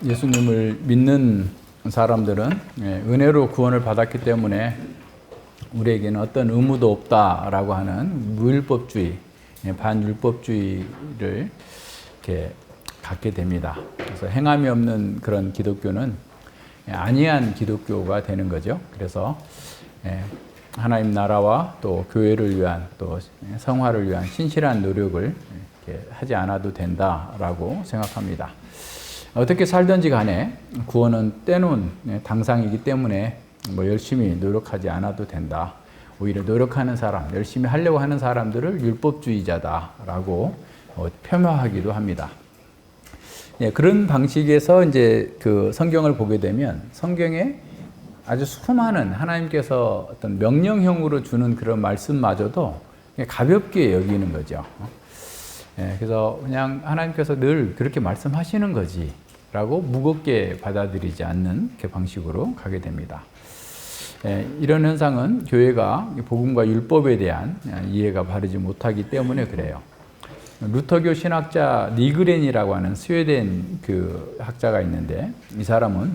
예수님을 믿는 사람들은 은혜로 구원을 받았기 때문에 우리에게는 어떤 의무도 없다라고 하는 무율법주의, 반율법주의를 이렇게 갖게 됩니다. 그래서 행함이 없는 그런 기독교는 아니한 기독교가 되는 거죠. 그래서 하나님 나라와 또 교회를 위한 또 성화를 위한 신실한 노력을 이렇게 하지 않아도 된다라고 생각합니다. 어떻게 살든지 간에 구원은 떼놓은 당상이기 때문에 열심히 노력하지 않아도 된다. 오히려 노력하는 사람, 열심히 하려고 하는 사람들을 율법주의자다라고 폄하하기도 합니다. 그런 방식에서 이제 그 성경을 보게 되면 성경에 아주 수많은 하나님께서 어떤 명령형으로 주는 그런 말씀마저도 가볍게 여기는 거죠. 그래서 그냥 하나님께서 늘 그렇게 말씀하시는 거지 라고 무겁게 받아들이지 않는 그 방식으로 가게 됩니다. 이런 현상은 교회가 복음과 율법에 대한 이해가 바르지 못하기 때문에 그래요. 루터교 신학자 니그렌이라고 하는 스웨덴 그 학자가 있는데, 이 사람은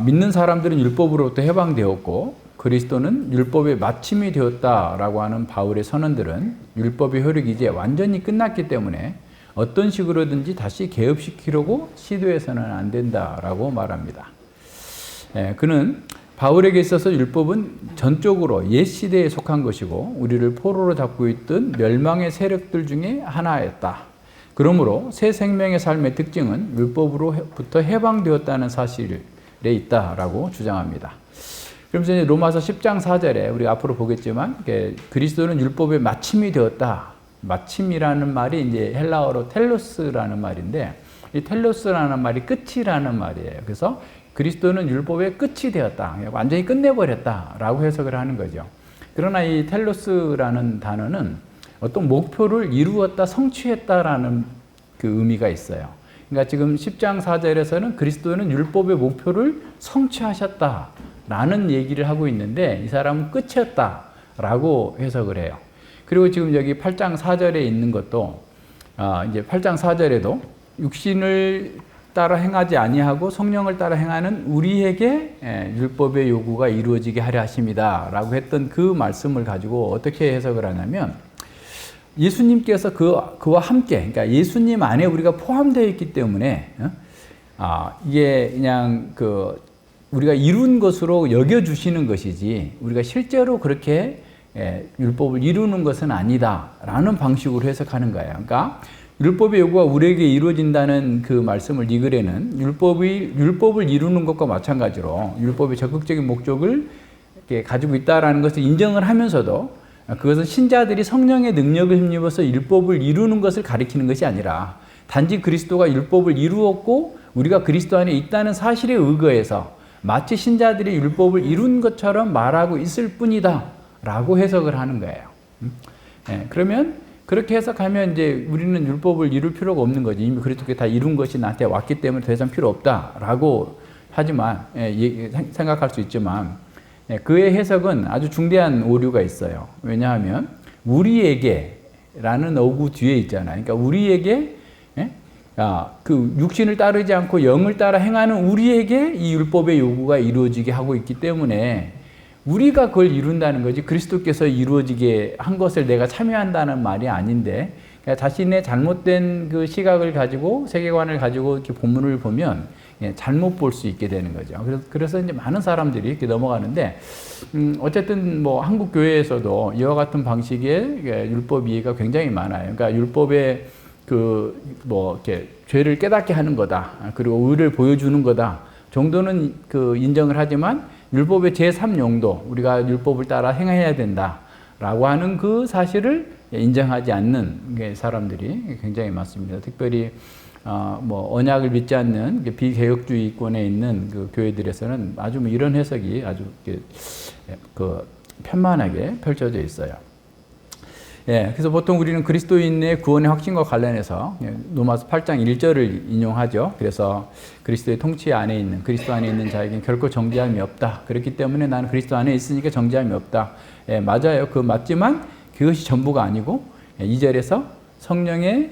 믿는 사람들은 율법으로부터 해방되었고 그리스도는 율법의 마침이 되었다라고 하는 바울의 선언들은 율법의 효력이 이제 완전히 끝났기 때문에 어떤 식으로든지 다시 개혁시키려고 시도해서는 안 된다라고 말합니다. 그는 바울에게 있어서 율법은 전적으로 옛 시대에 속한 것이고 우리를 포로로 잡고 있던 멸망의 세력들 중에 하나였다. 그러므로 새 생명의 삶의 특징은 율법으로부터 해방되었다는 사실에 있다라고 주장합니다. 그러면서 이제 로마서 10장 4절에 우리가 앞으로 보겠지만 그리스도는 율법의 마침이 되었다. 마침이라는 말이 이제 헬라어로 텔로스라는 말인데, 이 텔로스라는 말이 끝이라는 말이에요. 그래서 그리스도는 율법의 끝이 되었다. 완전히 끝내버렸다라고 해석을 하는 거죠. 그러나 이 텔로스라는 단어는 어떤 목표를 이루었다, 성취했다라는 그 의미가 있어요. 그러니까 지금 10장 4절에서는 그리스도는 율법의 목표를 성취하셨다라는 얘기를 하고 있는데 이 사람은 끝이었다라고 해석을 해요. 그리고 지금 여기 8장 4절에 있는 것도 이제 8장 4절에도 육신을 따라 행하지 아니하고 성령을 따라 행하는 우리에게 율법의 요구가 이루어지게 하려 하심이다 라고 했던 그 말씀을 가지고 어떻게 해석을 하냐면, 예수님께서 그와 함께, 그러니까 예수님 안에 우리가 포함되어 있기 때문에 이게 그냥 우리가 이룬 것으로 여겨주시는 것이지 우리가 실제로 그렇게 율법을 이루는 것은 아니다라는 방식으로 해석하는 거예요. 그러니까 율법의 요구가 우리에게 이루어진다는 그 말씀을 니그레는 율법을 이루는 것과 마찬가지로 율법의 적극적인 목적을 가지고 있다라는 것을 인정을 하면서도 그것은 신자들이 성령의 능력을 힘입어서 율법을 이루는 것을 가리키는 것이 아니라 단지 그리스도가 율법을 이루었고 우리가 그리스도 안에 있다는 사실에 의거해서 마치 신자들이 율법을 이룬 것처럼 말하고 있을 뿐이다 라고 해석을 하는 거예요. 그러면 그렇게 해석하면 이제 우리는 율법을 이룰 필요가 없는 거지. 이미 그리스도께 다 이룬 것이 나한테 왔기 때문에 더 이상 필요 없다라고 하지만 생각할 수 있지만 그의 해석은 아주 중대한 오류가 있어요. 왜냐하면 우리에게라는 어구 뒤에 있잖아요. 그러니까 우리에게 그 육신을 따르지 않고 영을 따라 행하는 우리에게 이 율법의 요구가 이루어지게 하고 있기 때문에 우리가 그걸 이룬다는 거지 그리스도께서 이루어지게 한 것을 내가 참여한다는 말이 아닌데, 그러니까 자신의 잘못된 그 시각을 가지고 세계관을 가지고 이렇게 본문을 보면 잘못 볼 수 있게 되는 거죠. 그래서 이제 많은 사람들이 이렇게 넘어가는데, 어쨌든 뭐 한국 교회에서도 이와 같은 방식의 율법 이해가 굉장히 많아요. 그러니까 율법의 이렇게 죄를 깨닫게 하는 거다. 그리고 의를 보여주는 거다. 정도는 인정을 하지만 율법의 제3용도, 우리가 율법을 따라 행해야 된다라고 하는 그 사실을 인정하지 않는 사람들이 굉장히 많습니다. 특별히 언약을 믿지 않는 비개혁주의권에 있는 그 교회들에서는 아주 이런 해석이 아주 편만하게 펼쳐져 있어요. 그래서 보통 우리는 그리스도인의 구원의 확신과 관련해서 로마서 8장 1절을 인용하죠. 그래서 그리스도의 통치 안에 있는, 그리스도 안에 있는 자에게는 결코 정죄함이 없다. 그렇기 때문에 나는 그리스도 안에 있으니까 정죄함이 없다. 맞아요. 맞지만 그것이 전부가 아니고 2절에서 성령의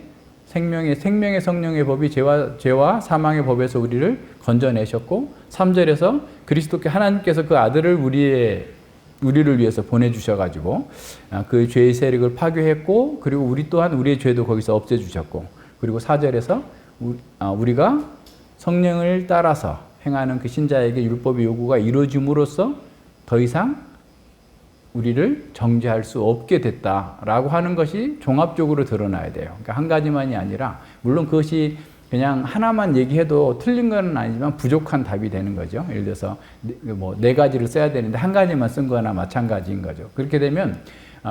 생명의 성령의 법이 죄와 사망의 법에서 우리를 건져내셨고 3절에서 그리스도께 하나님께서 그 아들을 우리를 위해서 보내주셔가지고 그 죄의 세력을 파괴했고 그리고 우리 또한 우리의 죄도 거기서 없애주셨고 그리고 4절에서 우리가 성령을 따라서 행하는 그 신자에게 율법의 요구가 이루어짐으로써 더 이상 우리를 정죄할 수 없게 됐다라고 하는 것이 종합적으로 드러나야 돼요. 그러니까 한 가지만이 아니라 물론 그것이 그냥 하나만 얘기해도 틀린 건 아니지만 부족한 답이 되는 거죠. 예를 들어서 네 가지를 써야 되는데 한 가지만 쓴 거나 마찬가지인 거죠. 그렇게 되면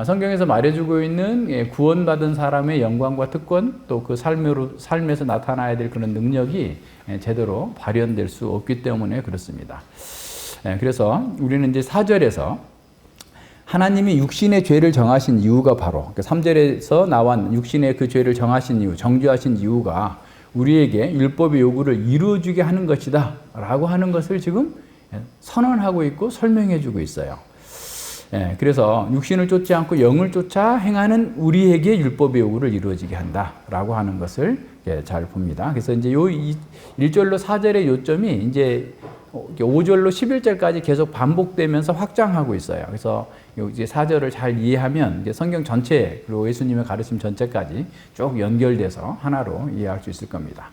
성경에서 말해주고 있는 구원받은 사람의 영광과 특권 또 그 삶에서 나타나야 될 그런 능력이 제대로 발현될 수 없기 때문에 그렇습니다. 그래서 우리는 이제 4절에서 하나님이 육신의 죄를 정하신 이유가 바로 3절에서 나온 육신의 그 죄를 정하신 이유, 정죄하신 이유가 우리에게 율법의 요구를 이루어주게 하는 것이다 라고 하는 것을 지금 선언하고 있고 설명해 주고 있어요. 그래서 육신을 쫓지 않고 영을 쫓아 행하는 우리에게 율법의 요구를 이루어지게 한다라고 하는 것을 잘 봅니다. 그래서 이제 요 1절로 4절의 요점이 이제 5절로 11절까지 계속 반복되면서 확장하고 있어요. 그래서 이제 4절을 잘 이해하면 이제 성경 전체 그리고 예수님의 가르침 전체까지 쭉 연결돼서 하나로 이해할 수 있을 겁니다.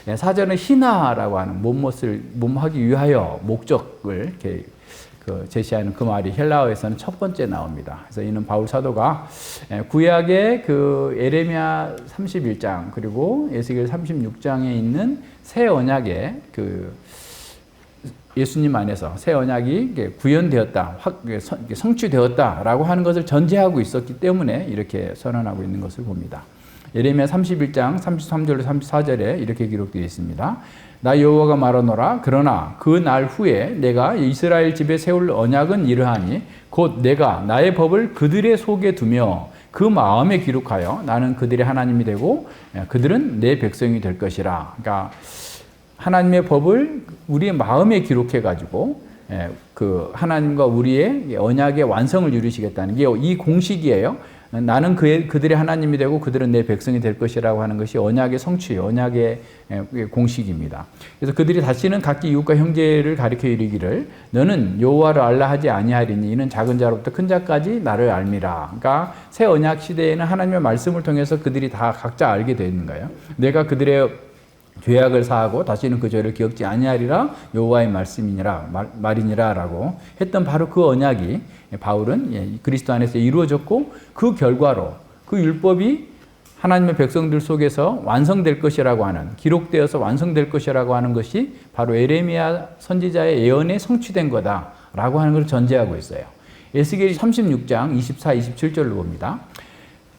4절은 희나라고 하는 몸하기 위하여 목적을 이렇게 제시하는 그 말이 헬라어에서는 첫 번째 나옵니다. 그래서 이는 바울 사도가 구약의 그 에레미야 31장 그리고 에스겔 36장에 있는 새 언약의 그 예수님 안에서 새 언약이 구현되었다, 성취되었다라고 하는 것을 전제하고 있었기 때문에 이렇게 선언하고 있는 것을 봅니다. 예레미야 31장 33절로 34절에 이렇게 기록되어 있습니다. 나 여호와가 말하노라. 그러나 그 날 후에 내가 이스라엘 집에 세울 언약은 이러하니 곧 내가 나의 법을 그들의 속에 두며 그 마음에 기록하여 나는 그들의 하나님이 되고 그들은 내 백성이 될 것이라. 그러니까 하나님의 법을 우리의 마음에 기록해가지고 그 하나님과 우리의 언약의 완성을 이루시겠다는 게 이 공식이에요. 나는 그들의 하나님이 되고 그들은 내 백성이 될 것이라고 하는 것이 언약의 성취, 언약의 공식입니다. 그래서 그들이 다시는 각기 이웃과 형제를 가리켜 이르기를 너는 여호와를 알라 하지 아니하리니 이는 작은 자로부터 큰 자까지 나를 알미라. 그러니까 새 언약 시대에는 하나님의 말씀을 통해서 그들이 다 각자 알게 되는 거예요. 내가 그들의 죄악을 사하고 다시는 그 죄를 기억지 아니하리라 여호와의 말이니라라고 했던 바로 그 언약이 바울은 그리스도 안에서 이루어졌고 그 결과로 그 율법이 하나님의 백성들 속에서 완성될 것이라고 하는 기록되어서 완성될 것이라고 하는 것이 바로 에레미야 선지자의 예언에 성취된 거다라고 하는 걸 전제하고 있어요. 에스겔 36장 24, 27절로 봅니다.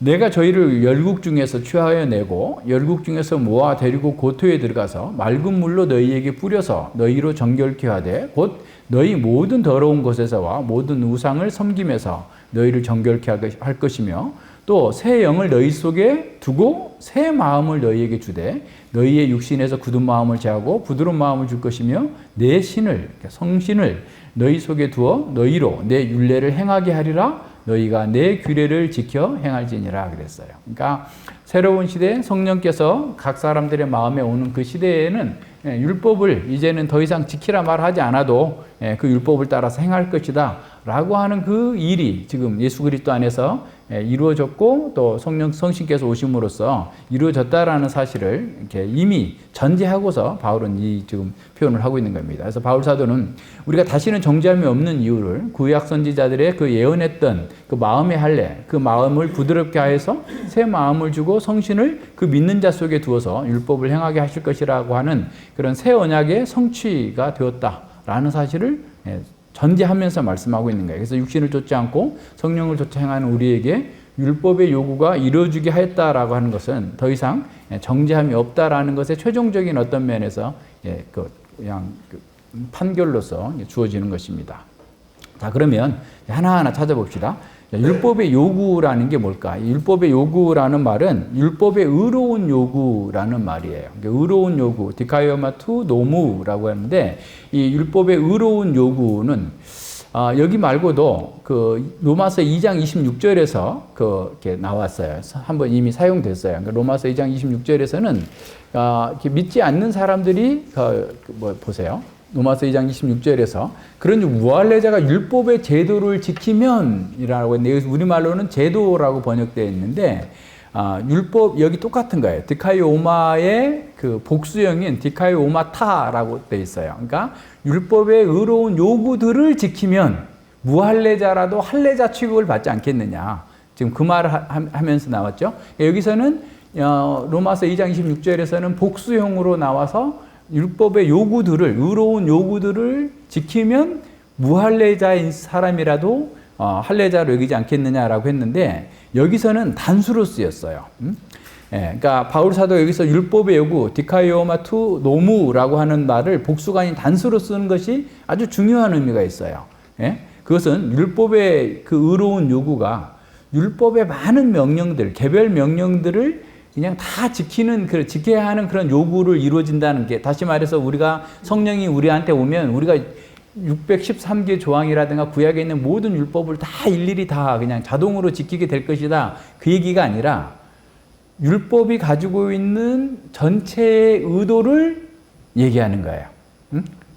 내가 저희를 열국 중에서 취하여 내고 열국 중에서 모아 데리고 고토에 들어가서 맑은 물로 너희에게 뿌려서 너희로 정결케 하되 곧 너희 모든 더러운 곳에서와 모든 우상을 섬김에서 너희를 정결케 할 것이며 또 새 영을 너희 속에 두고 새 마음을 너희에게 주되 너희의 육신에서 굳은 마음을 제하고 부드러운 마음을 줄 것이며 내 신을 성신을 너희 속에 두어 너희로 내 율례를 행하게 하리라. 너희가 내 규례를 지켜 행할지니라 그랬어요. 그러니까 새로운 시대 성령께서 각 사람들의 마음에 오는 그 시대에는 율법을 이제는 더 이상 지키라 말하지 않아도 그 율법을 따라서 행할 것이다 라고 하는 그 일이 지금 예수 그리스도 안에서 이루어졌고 또 성신께서 오심으로써 이루어졌다라는 사실을 이렇게 이미 전제하고서 바울은 이 지금 표현을 하고 있는 겁니다. 그래서 바울 사도는 우리가 다시는 정죄함이 없는 이유를 구약 선지자들의 그 예언했던 그 마음의 할례, 그 마음을 부드럽게 하여서 새 마음을 주고 성신을 그 믿는 자 속에 두어서 율법을 행하게 하실 것이라고 하는 그런 새 언약의 성취가 되었다라는 사실을 전제하면서 말씀하고 있는 거예요. 그래서 육신을 쫓지 않고 성령을 쫓아 행하는 우리에게 율법의 요구가 이루어지게 하였다라고 하는 것은 더 이상 정죄함이 없다라는 것의 최종적인 어떤 면에서 그냥 판결로서 주어지는 것입니다. 자, 그러면 하나하나 찾아봅시다. 율법의 요구라는 게 뭘까? 율법의 요구라는 말은 율법의 의로운 요구라는 말이에요. 의로운 요구, 디카이오마투 노무라고 하는데 이 율법의 의로운 요구는 여기 말고도 그 로마서 2장 26절에서 이렇게 나왔어요. 한번 이미 사용됐어요. 그러니까 로마서 2장 26절에서는 이렇게 믿지 않는 사람들이 보세요. 로마서 2장 26절에서 그런 무할례자가 율법의 제도를 지키면이라고 했는데 우리말로는 제도라고 번역되어 있는데 율법 여기 똑같은 거예요. 디카이오마의 그 복수형인 디카이오마타라고 되어 있어요. 그러니까 율법의 의로운 요구들을 지키면 무할례자라도 할례자 취급을 받지 않겠느냐. 지금 그 말을 하면서 나왔죠. 여기서는 로마서 2장 26절에서는 복수형으로 나와서 율법의 요구들을 의로운 요구들을 지키면 무할례자인 사람이라도 할례자로 여기지 않겠느냐라고 했는데 여기서는 단수로 쓰였어요. 그러니까 바울 사도가 여기서 율법의 요구, 디카이오마 투 노무라고 하는 말을 복수가 아닌 단수로 쓰는 것이 아주 중요한 의미가 있어요. 그것은 율법의 그 의로운 요구가 율법의 많은 명령들, 개별 명령들을 그냥 다 지켜야 하는 그런 요구를 이루어진다는 게, 다시 말해서 우리가 성령이 우리한테 오면 우리가 613개 조항이라든가 구약에 있는 모든 율법을 다 일일이 다 그냥 자동으로 지키게 될 것이다. 그 얘기가 아니라 율법이 가지고 있는 전체의 의도를 얘기하는 거예요.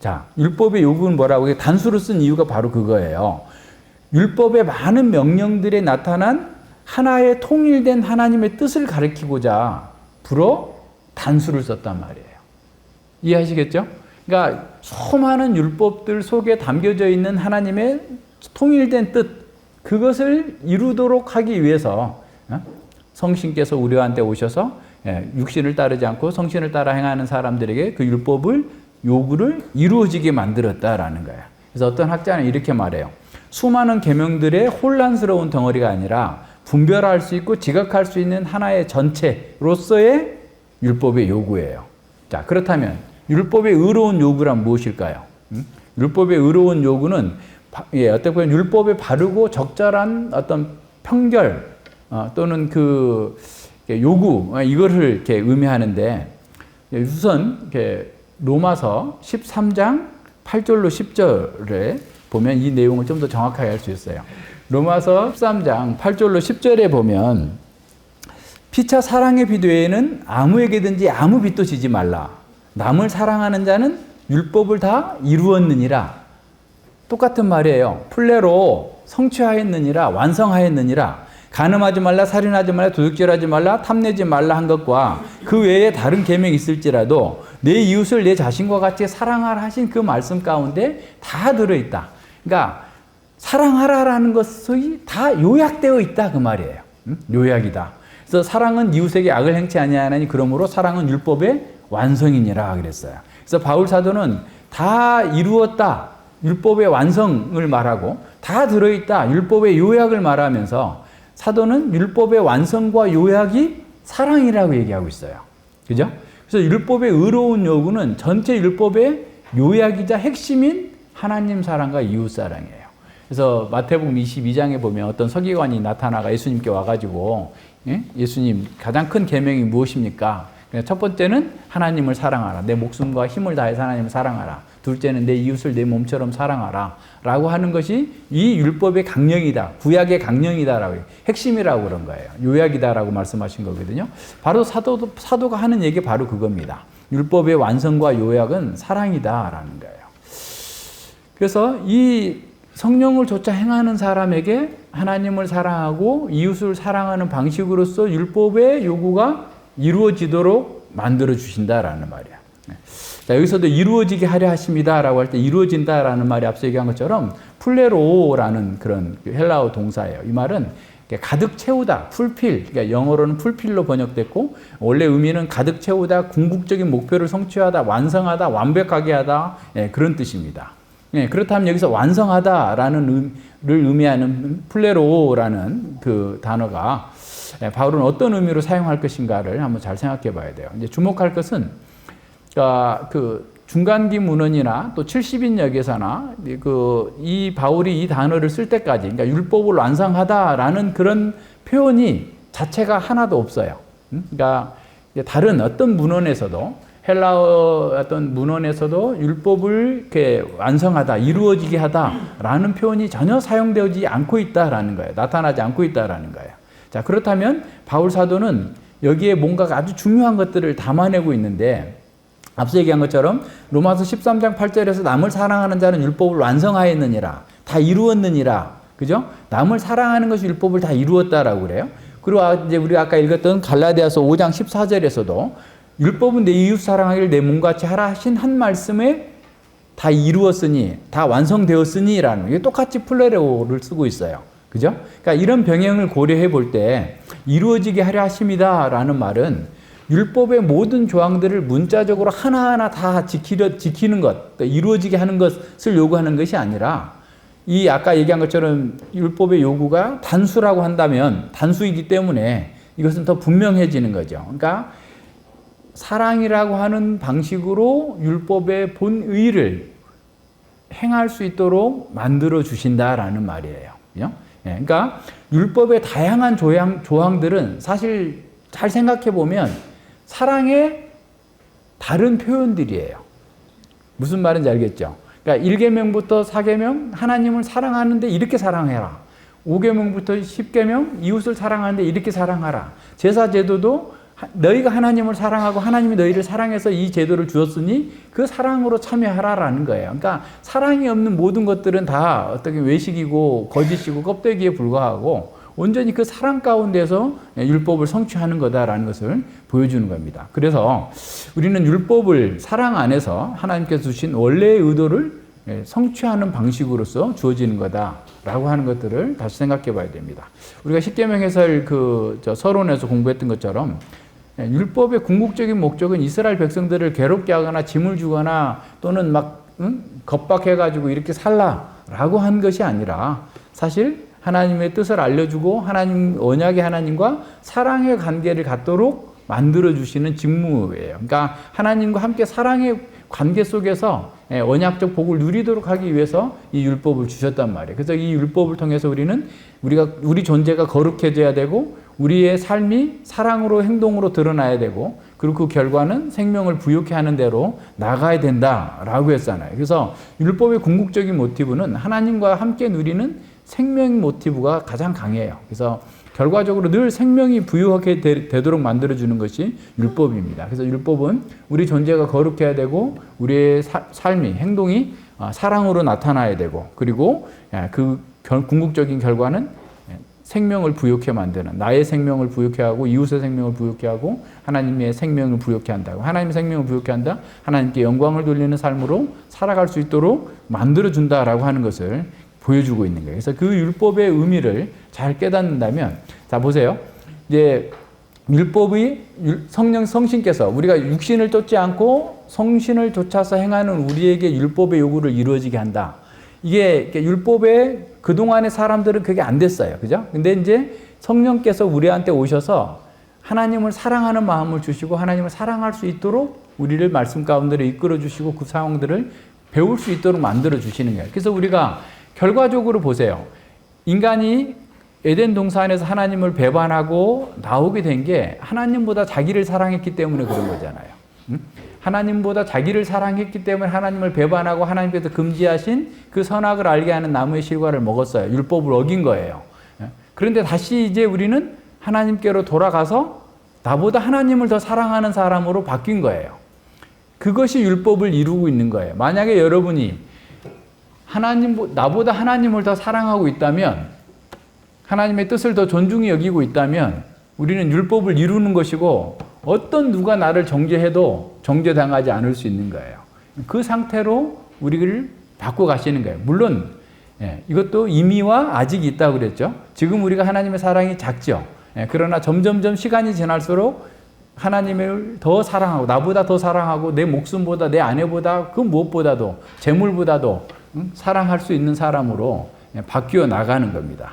자, 율법의 요구는 뭐라고? 단수로 쓴 이유가 바로 그거예요. 율법의 많은 명령들에 나타난 하나의 통일된 하나님의 뜻을 가리키고자 불어 단수를 썼단 말이에요. 이해하시겠죠? 그러니까 수많은 율법들 속에 담겨져 있는 하나님의 통일된 뜻, 그것을 이루도록 하기 위해서 성신께서 우리한테 오셔서 육신을 따르지 않고 성신을 따라 행하는 사람들에게 그 율법을 요구를 이루어지게 만들었다라는 거예요. 그래서 어떤 학자는 이렇게 말해요. 수많은 계명들의 혼란스러운 덩어리가 아니라 분별할 수 있고 지각할 수 있는 하나의 전체로서의 율법의 요구예요. 자, 그렇다면 율법의 의로운 요구란 무엇일까요? 율법의 의로운 요구는 어떻게 보면 율법의 바르고 적절한 어떤 평결 또는 그 요구 이거를 이렇게 의미하는데 우선 이렇게 로마서 13장 8절로 10절에 보면 이 내용을 좀 더 정확하게 알 수 있어요. 로마서 13장 8절로 10절에 보면 피차 사랑의 빚 외에는 아무에게든지 아무 빚도 지지 말라. 남을 사랑하는 자는 율법을 다 이루었느니라. 똑같은 말이에요. 플레로 성취하였느니라, 완성하였느니라. 간음하지 말라, 살인하지 말라, 도둑질하지 말라, 탐내지 말라 한 것과 그 외에 다른 계명이 있을지라도 내 이웃을 내 자신과 같이 사랑하라 하신 그 말씀 가운데 다 들어있다. 그러니까 사랑하라라는 것이 다 요약되어 있다 그 말이에요. 요약이다. 그래서 사랑은 이웃에게 악을 행치 아니하나니 그러므로 사랑은 율법의 완성이니라 그랬어요. 그래서 바울 사도는 다 이루었다. 율법의 완성을 말하고 다 들어있다. 율법의 요약을 말하면서 사도는 율법의 완성과 요약이 사랑이라고 얘기하고 있어요. 그죠? 그래서 율법의 의로운 요구는 전체 율법의 요약이자 핵심인 하나님 사랑과 이웃 사랑이에요. 그래서 마태복음 22장에 보면 어떤 서기관이 나타나가 예수님께 와가지고 예수님 가장 큰 계명이 무엇입니까? 첫 번째는 하나님을 사랑하라. 내 목숨과 힘을 다해서 하나님을 사랑하라. 둘째는 내 이웃을 내 몸처럼 사랑하라. 라고 하는 것이 이 율법의 강령이다. 구약의 강령이다라고 핵심이라고 그런 거예요. 요약이다라고 말씀하신 거거든요. 바로 사도가 하는 얘기 바로 그겁니다. 율법의 완성과 요약은 사랑이다라는 거예요. 그래서 이 성령을 조차 행하는 사람에게 하나님을 사랑하고 이웃을 사랑하는 방식으로서 율법의 요구가 이루어지도록 만들어 주신다라는 말이야. 자, 여기서도 이루어지게 하려 하십니다라고 할 때 이루어진다라는 말이 앞서 얘기한 것처럼 플레로라는 그런 헬라어 동사예요. 이 말은 가득 채우다, 풀필, 그러니까 영어로는 풀필로 번역됐고 원래 의미는 가득 채우다, 궁극적인 목표를 성취하다, 완성하다, 완벽하게 하다 그런 뜻입니다. 그렇다면 여기서 완성하다라는 를 의미하는 플레로라는 그 단어가 바울은 어떤 의미로 사용할 것인가를 한번 잘 생각해 봐야 돼요. 이제 주목할 것은 그 중간기 문헌이나 또 70인역에서나 이 바울이 이 단어를 쓸 때까지, 그러니까 율법을 완성하다라는 그런 표현이 자체가 하나도 없어요. 그러니까 다른 어떤 문헌에서도 헬라어 어떤 문헌에서도 율법을 이렇게 완성하다, 이루어지게 하다라는 표현이 전혀 사용되지 않고 있다라는 거예요. 나타나지 않고 있다라는 거예요. 자, 그렇다면 바울 사도는 여기에 뭔가 아주 중요한 것들을 담아내고 있는데, 앞서 얘기한 것처럼 로마서 13장 8절에서 남을 사랑하는 자는 율법을 완성하였느니라, 다 이루었느니라, 그죠? 남을 사랑하는 것이 율법을 다 이루었다라고 그래요. 그리고 이제 우리가 아까 읽었던 갈라디아서 5장 14절에서도 율법은 내 이웃 사랑하기를 내 몸같이 하라 하신 한 말씀에 다 이루었으니, 다 완성되었으니라는, 이게 똑같이 플레레오를 쓰고 있어요. 그죠? 그러니까 이런 병행을 고려해 볼 때 이루어지게 하려 하심이다라는 말은 율법의 모든 조항들을 문자적으로 하나하나 다 지키는 것, 그러니까 이루어지게 하는 것을 요구하는 것이 아니라, 이 아까 얘기한 것처럼 율법의 요구가 단수라고 한다면 단수이기 때문에 이것은 더 분명해지는 거죠. 그러니까 사랑이라고 하는 방식으로 율법의 본의를 행할 수 있도록 만들어 주신다라는 말이에요. 그죠? 그러니까 율법의 다양한 조항들은 사실 잘 생각해 보면 사랑의 다른 표현들이에요. 무슨 말인지 알겠죠? 그러니까 1계명부터 4계명 하나님을 사랑하는데 이렇게 사랑해라. 5계명부터 10계명 이웃을 사랑하는데 이렇게 사랑하라. 제사 제도도 너희가 하나님을 사랑하고 하나님이 너희를 사랑해서 이 제도를 주었으니 그 사랑으로 참여하라라는 거예요. 그러니까 사랑이 없는 모든 것들은 다 어떻게 외식이고 거짓이고 껍데기에 불과하고 온전히 그 사랑 가운데서 율법을 성취하는 거다라는 것을 보여주는 겁니다. 그래서 우리는 율법을 사랑 안에서 하나님께서 주신 원래의 의도를 성취하는 방식으로서 주어지는 거다라고 하는 것들을 다시 생각해 봐야 됩니다. 우리가 십계명 해설 서론에서 공부했던 것처럼 율법의 궁극적인 목적은 이스라엘 백성들을 괴롭게 하거나 짐을 주거나 또는 막 겁박해가지고 이렇게 살라라고 한 것이 아니라 사실 하나님의 뜻을 알려주고 하나님 언약의 하나님과 사랑의 관계를 갖도록 만들어주시는 직무예요. 그러니까 하나님과 함께 사랑의 관계 속에서 언약적 복을 누리도록 하기 위해서 이 율법을 주셨단 말이에요. 그래서 이 율법을 통해서 우리 존재가 거룩해져야 되고 우리의 삶이 사랑으로 행동으로 드러나야 되고 그리고 그 결과는 생명을 부욕해 하는 대로 나가야 된다라고 했잖아요. 그래서 율법의 궁극적인 모티브는 하나님과 함께 누리는 생명 모티브가 가장 강해요. 그래서 결과적으로 늘 생명이 부유하게 되도록 만들어주는 것이 율법입니다. 그래서 율법은 우리 존재가 거룩해야 되고 우리의 삶이, 행동이 사랑으로 나타나야 되고 그리고 그 궁극적인 결과는 생명을 부욕해 만드는, 나의 생명을 부욕해 하고 이웃의 생명을 부욕해 하고 하나님의 생명을 부욕해 한다고, 하나님의 생명을 부욕해 한다, 하나님께 영광을 돌리는 삶으로 살아갈 수 있도록 만들어준다라고 하는 것을 보여주고 있는 거예요. 그래서 그 율법의 의미를 잘 깨닫는다면, 자 보세요. 이제 율법이 성신께서 우리가 육신을 쫓지 않고 성신을 쫓아서 행하는 우리에게 율법의 요구를 이루어지게 한다. 이게 율법의 그동안의 사람들은 그게 안 됐어요. 그죠? 근데 이제 성령께서 우리한테 오셔서 하나님을 사랑하는 마음을 주시고 하나님을 사랑할 수 있도록 우리를 말씀 가운데로 이끌어 주시고 그 상황들을 배울 수 있도록 만들어 주시는 거예요. 그래서 우리가 결과적으로 보세요. 인간이 에덴 동산에서 하나님을 배반하고 나오게 된 게 하나님보다 자기를 사랑했기 때문에 그런 거잖아요. 하나님보다 자기를 사랑했기 때문에 하나님을 배반하고 하나님께서 금지하신 그 선악을 알게 하는 나무의 실과를 먹었어요. 율법을 어긴 거예요. 그런데 다시 이제 우리는 하나님께로 돌아가서 나보다 하나님을 더 사랑하는 사람으로 바뀐 거예요. 그것이 율법을 이루고 있는 거예요. 만약에 여러분이 나보다 하나님을 더 사랑하고 있다면, 하나님의 뜻을 더 존중히 여기고 있다면 우리는 율법을 이루는 것이고 어떤 누가 나를 정죄해도 정죄당하지 않을 수 있는 거예요. 그 상태로 우리를 바꿔 가시는 거예요. 물론 이것도 이미와 아직이 있다고 그랬죠. 지금 우리가 하나님의 사랑이 작죠. 그러나 점점점 시간이 지날수록 하나님을 더 사랑하고 나보다 더 사랑하고 내 목숨보다 내 아내보다 그 무엇보다도 재물보다도 사랑할 수 있는 사람으로 바뀌어 나가는 겁니다.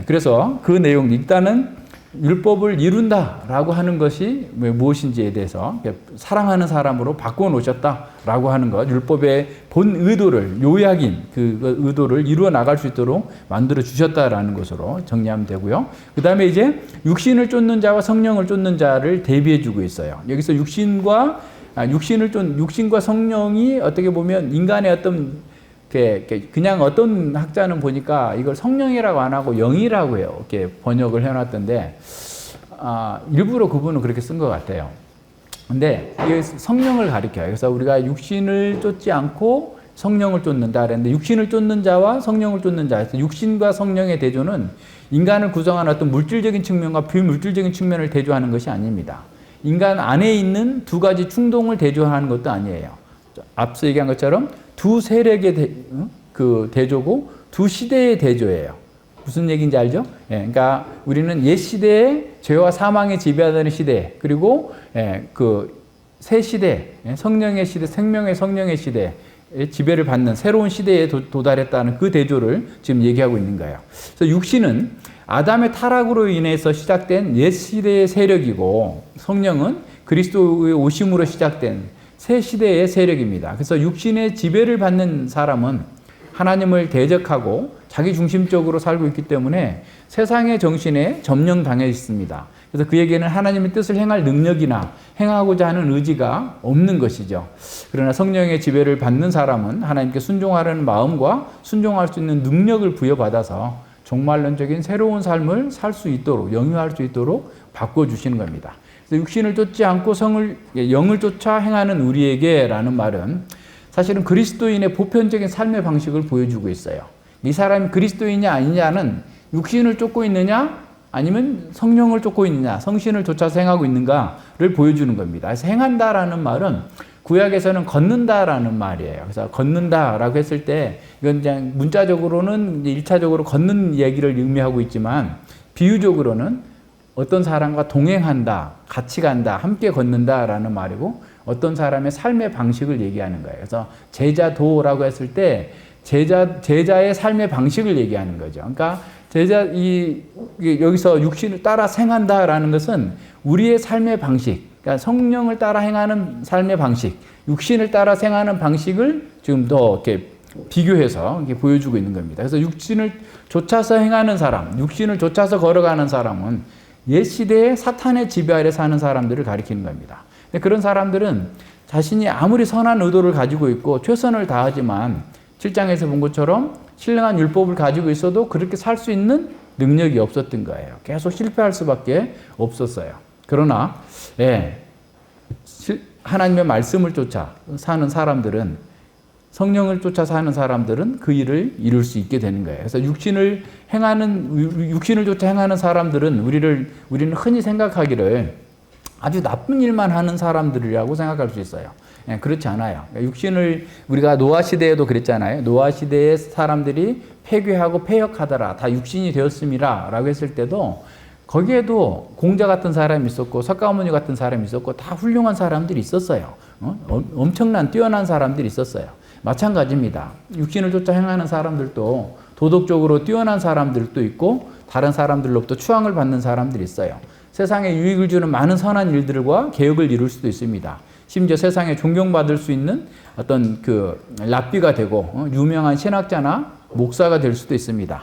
그래서 그 내용, 일단은 율법을 이룬다라고 하는 것이 무엇인지에 대해서 사랑하는 사람으로 바꿔놓으셨다라고 하는 것, 율법의 본 의도를, 요약인 그 의도를 이루어 나갈 수 있도록 만들어 주셨다라는 것으로 정리하면 되고요. 그 다음에 이제 육신을 쫓는 자와 성령을 쫓는 자를 대비해 주고 있어요. 여기서 육신과 육신과 성령이 어떻게 보면 인간의 어떤 그냥 어떤 학자는 보니까 이걸 성령이라고 안 하고 영이라고 해요. 이렇게 번역을 해놨던데 일부러 그분은 그렇게 쓴 것 같아요. 근데 이게 성령을 가리켜요. 그래서 우리가 육신을 쫓지 않고 성령을 쫓는다 그랬는데 육신을 쫓는 자와 성령을 쫓는 자. 육신과 성령의 대조는 인간을 구성하는 어떤 물질적인 측면과 비물질적인 측면을 대조하는 것이 아닙니다. 인간 안에 있는 두 가지 충동을 대조하는 것도 아니에요. 앞서 얘기한 것처럼 두 세력의 대조고 두 시대의 대조예요. 무슨 얘기인지 알죠? 예, 그러니까 우리는 옛 시대에 죄와 사망에 지배하던 시대, 그리고 그 새 시대, 성령의 시대, 생명의 성령의 시대, 지배를 받는 새로운 시대에 도달했다는 그 대조를 지금 얘기하고 있는 거예요. 그래서 육신은 아담의 타락으로 인해서 시작된 옛 시대의 세력이고, 성령은 그리스도의 오심으로 시작된 새 시대의 세력입니다. 그래서 육신의 지배를 받는 사람은 하나님을 대적하고 자기 중심적으로 살고 있기 때문에 세상의 정신에 점령당해 있습니다. 그래서 그에게는 하나님의 뜻을 행할 능력이나 행하고자 하는 의지가 없는 것이죠. 그러나 성령의 지배를 받는 사람은 하나님께 순종하려는 마음과 순종할 수 있는 능력을 부여받아서 종말론적인 새로운 삶을 살 수 있도록, 영위할 수 있도록 바꿔주시는 겁니다. 그래서 육신을 쫓지 않고 영을 쫓아 행하는 우리에게라는 말은 사실은 그리스도인의 보편적인 삶의 방식을 보여주고 있어요. 이 사람이 그리스도인이냐 아니냐는 육신을 쫓고 있느냐 아니면 성령을 쫓고 있느냐, 성신을 쫓아서 행하고 있는가를 보여주는 겁니다. 그래서 행한다라는 말은 구약에서는 걷는다라는 말이에요. 그래서 걷는다라고 했을 때 이건 그냥 문자적으로는 1차적으로 걷는 얘기를 의미하고 있지만 비유적으로는 어떤 사람과 동행한다, 같이 간다, 함께 걷는다라는 말이고 어떤 사람의 삶의 방식을 얘기하는 거예요. 그래서 제자도라고 했을 때 제자의 삶의 방식을 얘기하는 거죠. 그러니까 여기서 육신을 따라 행한다라는 것은 우리의 삶의 방식, 그러니까 성령을 따라 행하는 삶의 방식, 육신을 따라 행하는 방식을 지금 더 이렇게 비교해서 이렇게 보여주고 있는 겁니다. 그래서 육신을 쫓아서 행하는 사람, 육신을 쫓아서 걸어가는 사람은 옛 시대의 사탄의 지배 아래 사는 사람들을 가리키는 겁니다. 근데 그런 사람들은 자신이 아무리 선한 의도를 가지고 있고 최선을 다하지만 7장에서 본 것처럼 신령한 율법을 가지고 있어도 그렇게 살 수 있는 능력이 없었던 거예요. 계속 실패할 수밖에 없었어요. 그러나 하나님의 말씀을 쫓아 사는 사람들은, 성령을 쫓아 사는 사람들은 그 일을 이룰 수 있게 되는 거예요. 그래서 육신을 쫓아 행하는 사람들은 우리는 흔히 생각하기를 아주 나쁜 일만 하는 사람들이라고 생각할 수 있어요. 그렇지 않아요. 육신을 우리가 노아 시대에도 그랬잖아요. 노아 시대의 사람들이 폐괴하고 폐역하더라, 다 육신이 되었음이라 라고 했을 때도 거기에도 공자 같은 사람이 있었고 석가모니 같은 사람이 있었고 다 훌륭한 사람들이 있었어요. 엄청난 뛰어난 사람들이 있었어요. 마찬가지입니다. 육신을 쫓아 행하는 사람들도 도덕적으로 뛰어난 사람들도 있고 다른 사람들로부터 추앙을 받는 사람들이 있어요. 세상에 유익을 주는 많은 선한 일들과 개혁을 이룰 수도 있습니다. 심지어 세상에 존경받을 수 있는 어떤 랍비가 되고 유명한 신학자나 목사가 될 수도 있습니다.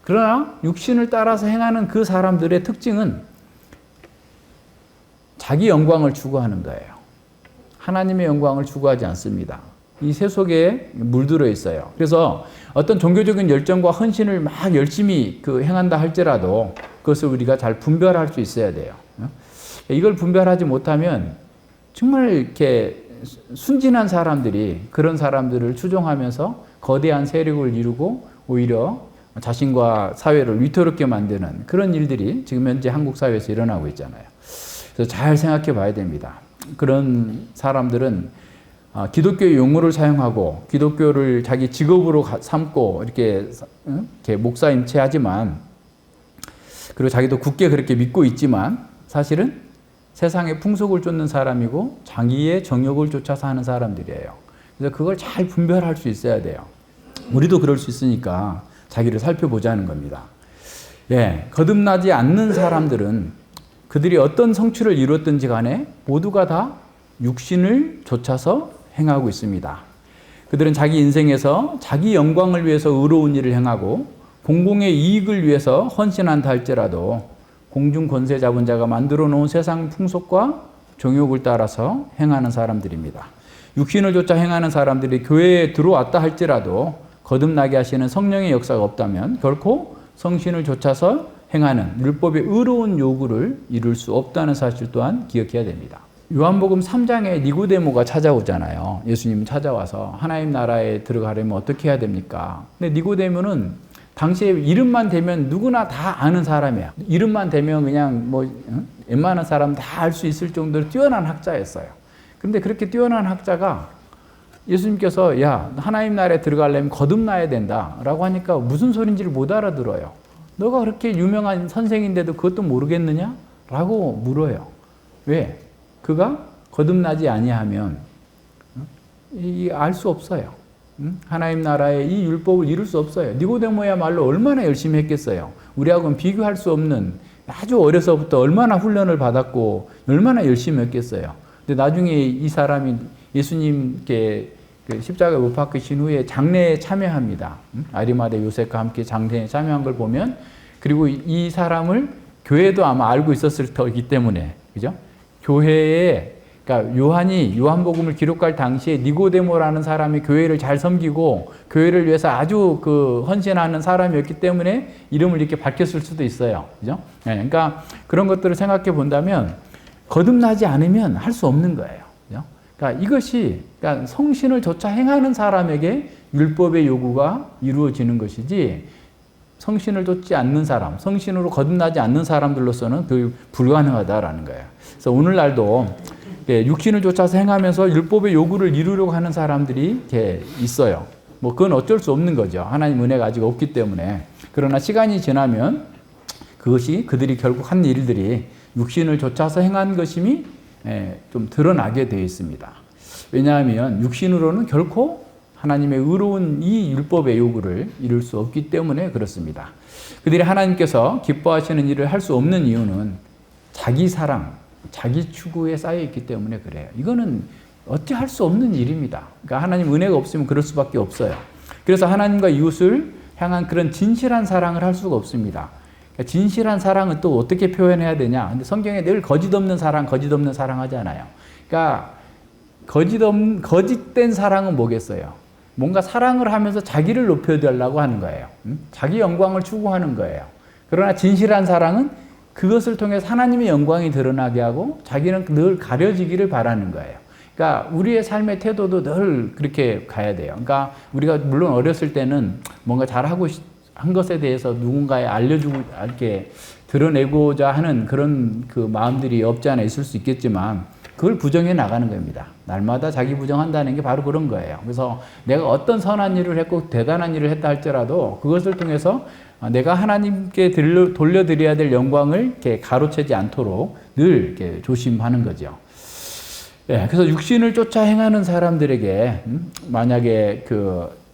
그러나 육신을 따라서 행하는 그 사람들의 특징은 자기 영광을 추구하는 거예요. 하나님의 영광을 추구하지 않습니다. 이 세속에 물들어 있어요. 그래서 어떤 종교적인 열정과 헌신을 막 열심히 행한다 할지라도 그것을 우리가 잘 분별할 수 있어야 돼요. 이걸 분별하지 못하면 정말 이렇게 순진한 사람들이 그런 사람들을 추종하면서 거대한 세력을 이루고 오히려 자신과 사회를 위태롭게 만드는 그런 일들이 지금 현재 한국 사회에서 일어나고 있잖아요. 그래서 잘 생각해 봐야 됩니다. 그런 사람들은 기독교의 용어를 사용하고 기독교를 자기 직업으로 삼고 이렇게 목사임체 하지만, 그리고 자기도 굳게 그렇게 믿고 있지만 사실은 세상의 풍속을 쫓는 사람이고 자기의 정욕을 쫓아서 하는 사람들이에요. 그래서 그걸 잘 분별할 수 있어야 돼요. 우리도 그럴 수 있으니까 자기를 살펴보자는 겁니다. 거듭나지 않는 사람들은 그들이 어떤 성취를 이뤘든지 간에 모두가 다 육신을 쫓아서 행하고 있습니다. 그들은 자기 인생에서 자기 영광을 위해서 의로운 일을 행하고 공공의 이익을 위해서 헌신한다 할지라도 공중 권세 잡은 자가 만들어 놓은 세상 풍속과 정욕을 따라서 행하는 사람들입니다. 육신을 쫓아 행하는 사람들이 교회에 들어왔다 할지라도 거듭나게 하시는 성령의 역사가 없다면 결코 성신을 좇아서 행하는 율법의 의로운 요구를 이룰 수 없다는 사실 또한 기억해야 됩니다. 요한복음 3장에 니고데모가 찾아오잖아요. 예수님 찾아와서 하나님 나라에 들어가려면 어떻게 해야 됩니까? 근데 니고데모는 당시에 이름만 대면 누구나 다 아는 사람이에요. 이름만 대면 그냥 웬만한 사람 다 알 수 있을 정도로 뛰어난 학자였어요. 근데 그렇게 뛰어난 학자가 예수님께서 야, 하나님 나라에 들어가려면 거듭나야 된다라고 하니까 무슨 소린지를 못 알아들어요. 너가 그렇게 유명한 선생인데도 그것도 모르겠느냐? 라고 물어요. 왜? 그가 거듭나지 아니하면 알 수 없어요. 하나님 나라의 이 율법을 이룰 수 없어요. 니고데모야말로 얼마나 열심히 했겠어요. 우리하고는 비교할 수 없는 아주 어려서부터 얼마나 훈련을 받았고 얼마나 열심히 했겠어요. 근데 나중에 이 사람이 예수님께 십자가에 못 박히신 후에 장례에 참여합니다. 아리마대 요셉과 함께 장례에 참여한 걸 보면, 그리고 이 사람을 교회도 아마 알고 있었을 터이기 때문에, 그죠? 교회에, 그러니까 요한복음을 기록할 당시에 니고데모라는 사람이 교회를 잘 섬기고 교회를 위해서 아주 헌신하는 사람이었기 때문에 이름을 이렇게 밝혔을 수도 있어요. 그죠? 네, 그러니까 그런 것들을 생각해 본다면 거듭나지 않으면 할 수 없는 거예요. 그죠? 그러니까 이것이, 그러니까 성신을 조차 행하는 사람에게 율법의 요구가 이루어지는 것이지, 성신을 좇지 않는 사람, 성신으로 거듭나지 않는 사람들로서는 불가능하다라는 거예요. 그래서 오늘날도 육신을 쫓아서 행하면서 율법의 요구를 이루려고 하는 사람들이 이렇게 있어요. 그건 어쩔 수 없는 거죠. 하나님 은혜가 아직 없기 때문에. 그러나 시간이 지나면 그것이 그들이 결국 한 일들이 육신을 쫓아서 행한 것임이 좀 드러나게 되어 있습니다. 왜냐하면 육신으로는 결코 하나님의 의로운 이 율법의 요구를 이룰 수 없기 때문에 그렇습니다. 그들이 하나님께서 기뻐하시는 일을 할 수 없는 이유는 자기 사랑, 자기 추구에 쌓여 있기 때문에 그래요. 이거는 어찌할 수 없는 일입니다. 그러니까 하나님 은혜가 없으면 그럴 수밖에 없어요. 그래서 하나님과 이웃을 향한 그런 진실한 사랑을 할 수가 없습니다. 그러니까 진실한 사랑은 또 어떻게 표현해야 되냐? 근데 성경에 늘 거짓 없는 사랑 하잖아요. 그러니까 거짓된 사랑은 뭐겠어요? 뭔가 사랑을 하면서 자기를 높여달라고 하는 거예요. 자기 영광을 추구하는 거예요. 그러나 진실한 사랑은 그것을 통해서 하나님의 영광이 드러나게 하고 자기는 늘 가려지기를 바라는 거예요. 그러니까 우리의 삶의 태도도 늘 그렇게 가야 돼요. 그러니까 우리가 물론 어렸을 때는 뭔가 잘하고 한 것에 대해서 누군가에 알려주고 이렇게 드러내고자 하는 그런 마음들이 없지 않아 있을 수 있겠지만 그걸 부정해 나가는 겁니다. 날마다 자기 부정한다는 게 바로 그런 거예요. 그래서 내가 어떤 선한 일을 했고 대단한 일을 했다 할지라도 그것을 통해서 내가 하나님께 돌려드려야 될 영광을 이렇게 가로채지 않도록 늘 이렇게 조심하는 거죠. 네, 그래서 육신을 쫓아 행하는 사람들에게 만약에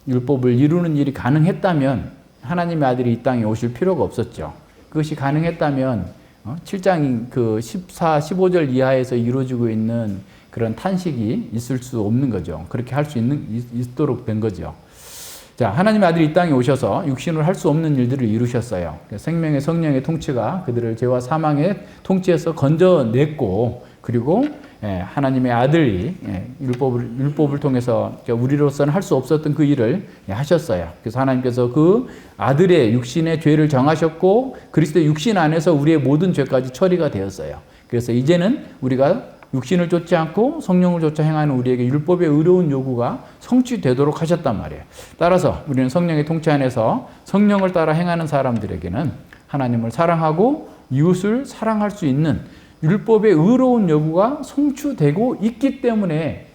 율법을 이루는 일이 가능했다면 하나님의 아들이 이 땅에 오실 필요가 없었죠. 그것이 가능했다면 7장 14, 15절 이하에서 이루어지고 있는 그런 탄식이 있을 수 없는 거죠. 그렇게 할 수 있도록 된 거죠. 자, 하나님의 아들이 이 땅에 오셔서 육신으로 할 수 없는 일들을 이루셨어요. 생명의 성령의 통치가 그들을 죄와 사망의 통치에서 건져냈고, 그리고 하나님의 아들이 율법을 통해서 우리로서는 할 수 없었던 그 일을 하셨어요. 그래서 하나님께서 그 아들의 육신의 죄를 정하셨고 그리스도의 육신 안에서 우리의 모든 죄까지 처리가 되었어요. 그래서 이제는 우리가 육신을 쫓지 않고 성령을 쫓아 행하는 우리에게 율법의 의로운 요구가 성취되도록 하셨단 말이에요. 따라서 우리는 성령의 통치 안에서 성령을 따라 행하는 사람들에게는 하나님을 사랑하고 이웃을 사랑할 수 있는 율법의 의로운 요구가 성취되고 있기 때문에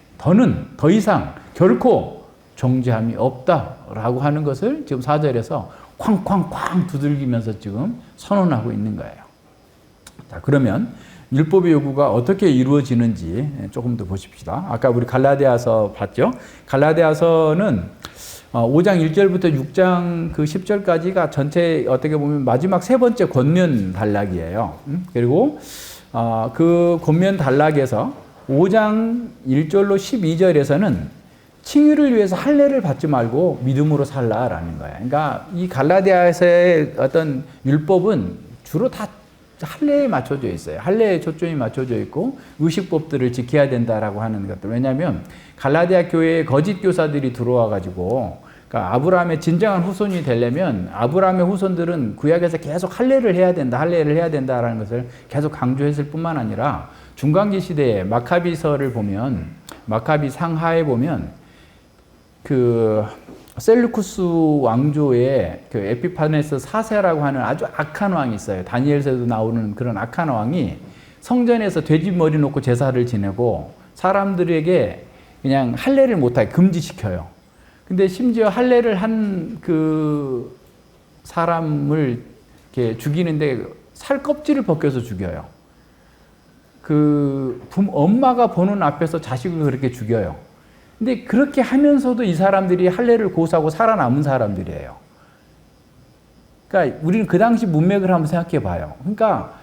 더 이상 결코 정죄함이 없다라고 하는 것을 지금 4절에서 쾅쾅쾅 두들기면서 지금 선언하고 있는 거예요. 자, 그러면 율법의 요구가 어떻게 이루어지는지 조금 더 보십시다. 아까 우리 갈라디아서 봤죠? 갈라디아서는 5장 1절부터 6장 10절까지가 전체 어떻게 보면 마지막 세 번째 권면 단락이에요. 그리고 그 권면 단락에서 5장 1절로 12절에서는 칭의를 위해서 할례를 받지 말고 믿음으로 살라라는 거예요. 그러니까 이 갈라디아서의 어떤 율법은 주로 다 할례에 맞춰져 있어요. 할례에 초점이 맞춰져 있고 의식법들을 지켜야 된다라고 하는 것들. 왜냐하면 갈라디아 교회에 거짓 교사들이 들어와 가지고, 그러니까 아브라함의 진정한 후손이 되려면 아브라함의 후손들은 구약에서 계속 할례를 해야 된다, 할례를 해야 된다라는 것을 계속 강조했을 뿐만 아니라 중간기 시대에 마카비서를 보면, 마카비 상하에 보면 그 셀루쿠스 왕조의 그 에피파네스 4세라고 하는 아주 악한 왕이 있어요. 다니엘서에도 나오는 그런 악한 왕이 성전에서 돼지 머리 놓고 제사를 지내고 사람들에게 그냥 할례를 못하게 금지시켜요. 근데 심지어 할례를 한 그 사람을 이렇게 죽이는데 살 껍질을 벗겨서 죽여요. 그 엄마가 보는 앞에서 자식을 그렇게 죽여요. 근데 그렇게 하면서도 이 사람들이 할례를 고수하고 살아남은 사람들이에요. 그러니까 우리는 그 당시 문맥을 한번 생각해 봐요. 그러니까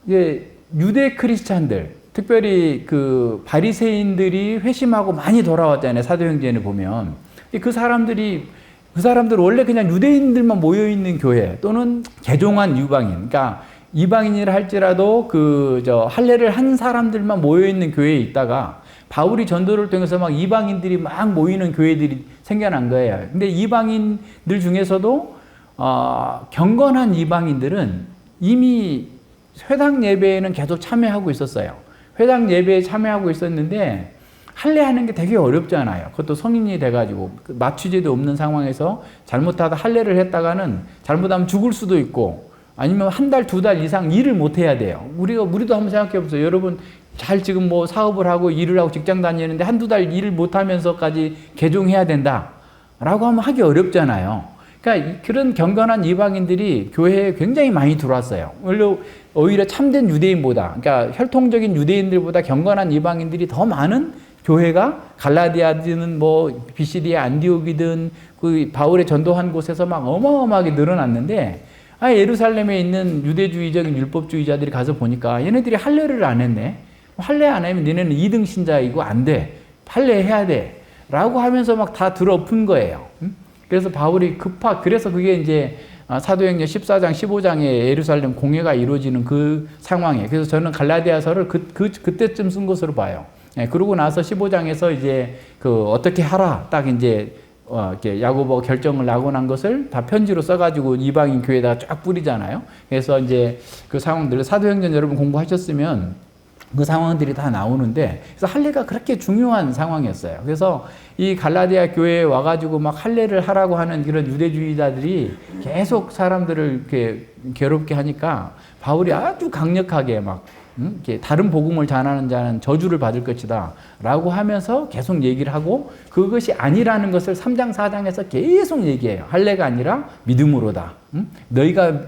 이제 유대 크리스찬들, 특별히 그 바리새인들이 회심하고 많이 돌아왔잖아요. 사도행전에 보면. 그 사람들 원래 그냥 유대인들만 모여 있는 교회 또는 개종한 이방인, 그러니까 이방인이라 할지라도 할례를 한 사람들만 모여 있는 교회에 있다가 바울이 전도를 통해서 막 이방인들이 막 모이는 교회들이 생겨난 거예요. 근데 이방인들 중에서도 경건한 이방인들은 이미 회당 예배에는 계속 참여하고 있었어요. 회당 예배에 참여하고 있었는데 할례하는 게 되게 어렵잖아요. 그것도 성인이 돼가지고 마취제도 없는 상황에서 잘못하다 할례를 했다가는 잘못하면 죽을 수도 있고, 아니면 한 달, 두 달 이상 일을 못 해야 돼요. 우리도 한번 생각해 보세요. 여러분 잘 지금 뭐 사업을 하고 일을 하고 직장 다니는데 한두 달 일을 못 하면서까지 개종해야 된다 라고 하면 하기 어렵잖아요. 그러니까 그런 경건한 이방인들이 교회에 굉장히 많이 들어왔어요. 오히려 참된 유대인보다, 그러니까 혈통적인 유대인들보다 경건한 이방인들이 더 많은 교회가 갈라디아든 뭐 BCD의 안디옥이든 그 바울의 전도한 곳에서 막 어마어마하게 늘어났는데, 예루살렘에 있는 유대주의적인 율법주의자들이 가서 보니까 얘네들이 할례를 안 했네. 할례 안 하면 너네는 2등 신자이고 안 돼. 할례 해야 돼. 라고 하면서 막 다 들어엎은 거예요. 그래서 바울이 그래서 그게 이제 사도행전 14장, 15장에 예루살렘 공회가 이루어지는 그 상황이에요. 그래서 저는 갈라디아서를 그때쯤 쓴 것으로 봐요. 그러고 나서 15장에서 이제 어떻게 하라 딱 이제 이렇게 야고보가 결정을 나고 난 것을 다 편지로 써가지고 이방인 교회에다가 쫙 뿌리잖아요. 그래서 이제 그 상황들, 사도행전 여러분 공부하셨으면 그 상황들이 다 나오는데, 그래서 할례가 그렇게 중요한 상황이었어요. 그래서 이 갈라디아 교회에 와가지고 막 할례를 하라고 하는 그런 유대주의자들이 계속 사람들을 이렇게 괴롭게 하니까 바울이 아주 강력하게 막 이렇게 다른 복음을 전하는 자는 저주를 받을 것이다 라고 하면서 계속 얘기를 하고, 그것이 아니라는 것을 3장 4장에서 계속 얘기해요. 할례가 아니라 믿음으로다. 너희가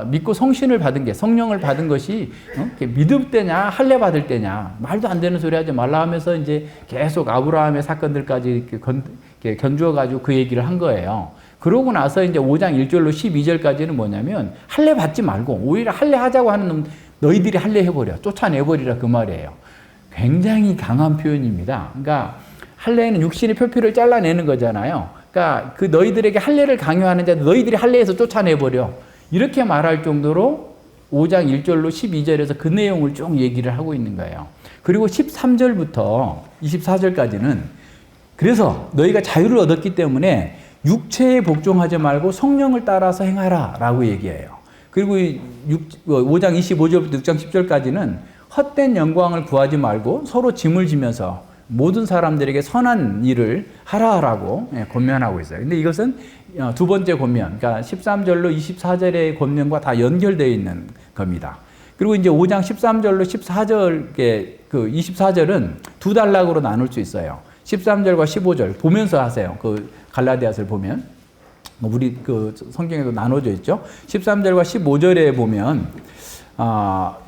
믿고 성신을 받은 게, 성령을 받은 것이 믿음 때냐 할례 받을 때냐, 말도 안 되는 소리 하지 말라 하면서 이제 계속 아브라함의 사건들까지 이렇게 견주어 가지고 그 얘기를 한 거예요. 그러고 나서 이제 5장 1절로 12절까지는 뭐냐면 할례 받지 말고 오히려 할례 하자고 하는 놈 너희들이 할례 해버려, 쫓아내버리라, 그 말이에요. 굉장히 강한 표현입니다. 그러니까 할례는 육신의 표피를 잘라내는 거잖아요. 그러니까 그 너희들에게 할례를 강요하는 자 너희들이 할례에서 쫓아내버려, 이렇게 말할 정도로 5장 1절로 12절에서 그 내용을 쭉 얘기를 하고 있는 거예요. 그리고 13절부터 24절까지는 그래서 너희가 자유를 얻었기 때문에 육체에 복종하지 말고 성령을 따라서 행하라 라고 얘기해요. 그리고 5장 25절부터 6장 10절까지는 헛된 영광을 구하지 말고 서로 짐을 지면서 모든 사람들에게 선한 일을 하라라고 권면하고 있어요. 근데 이것은 두 번째 권면, 그러니까 13절로 24절의 권면과 다 연결되어 있는 겁니다. 그리고 이제 5장 13절로 14절, 그 24절은 두 단락으로 나눌 수 있어요. 13절과 15절 보면서 하세요. 그 갈라디아서를 보면. 우리 그 성경에도 나눠져 있죠. 13절과 15절에 보면,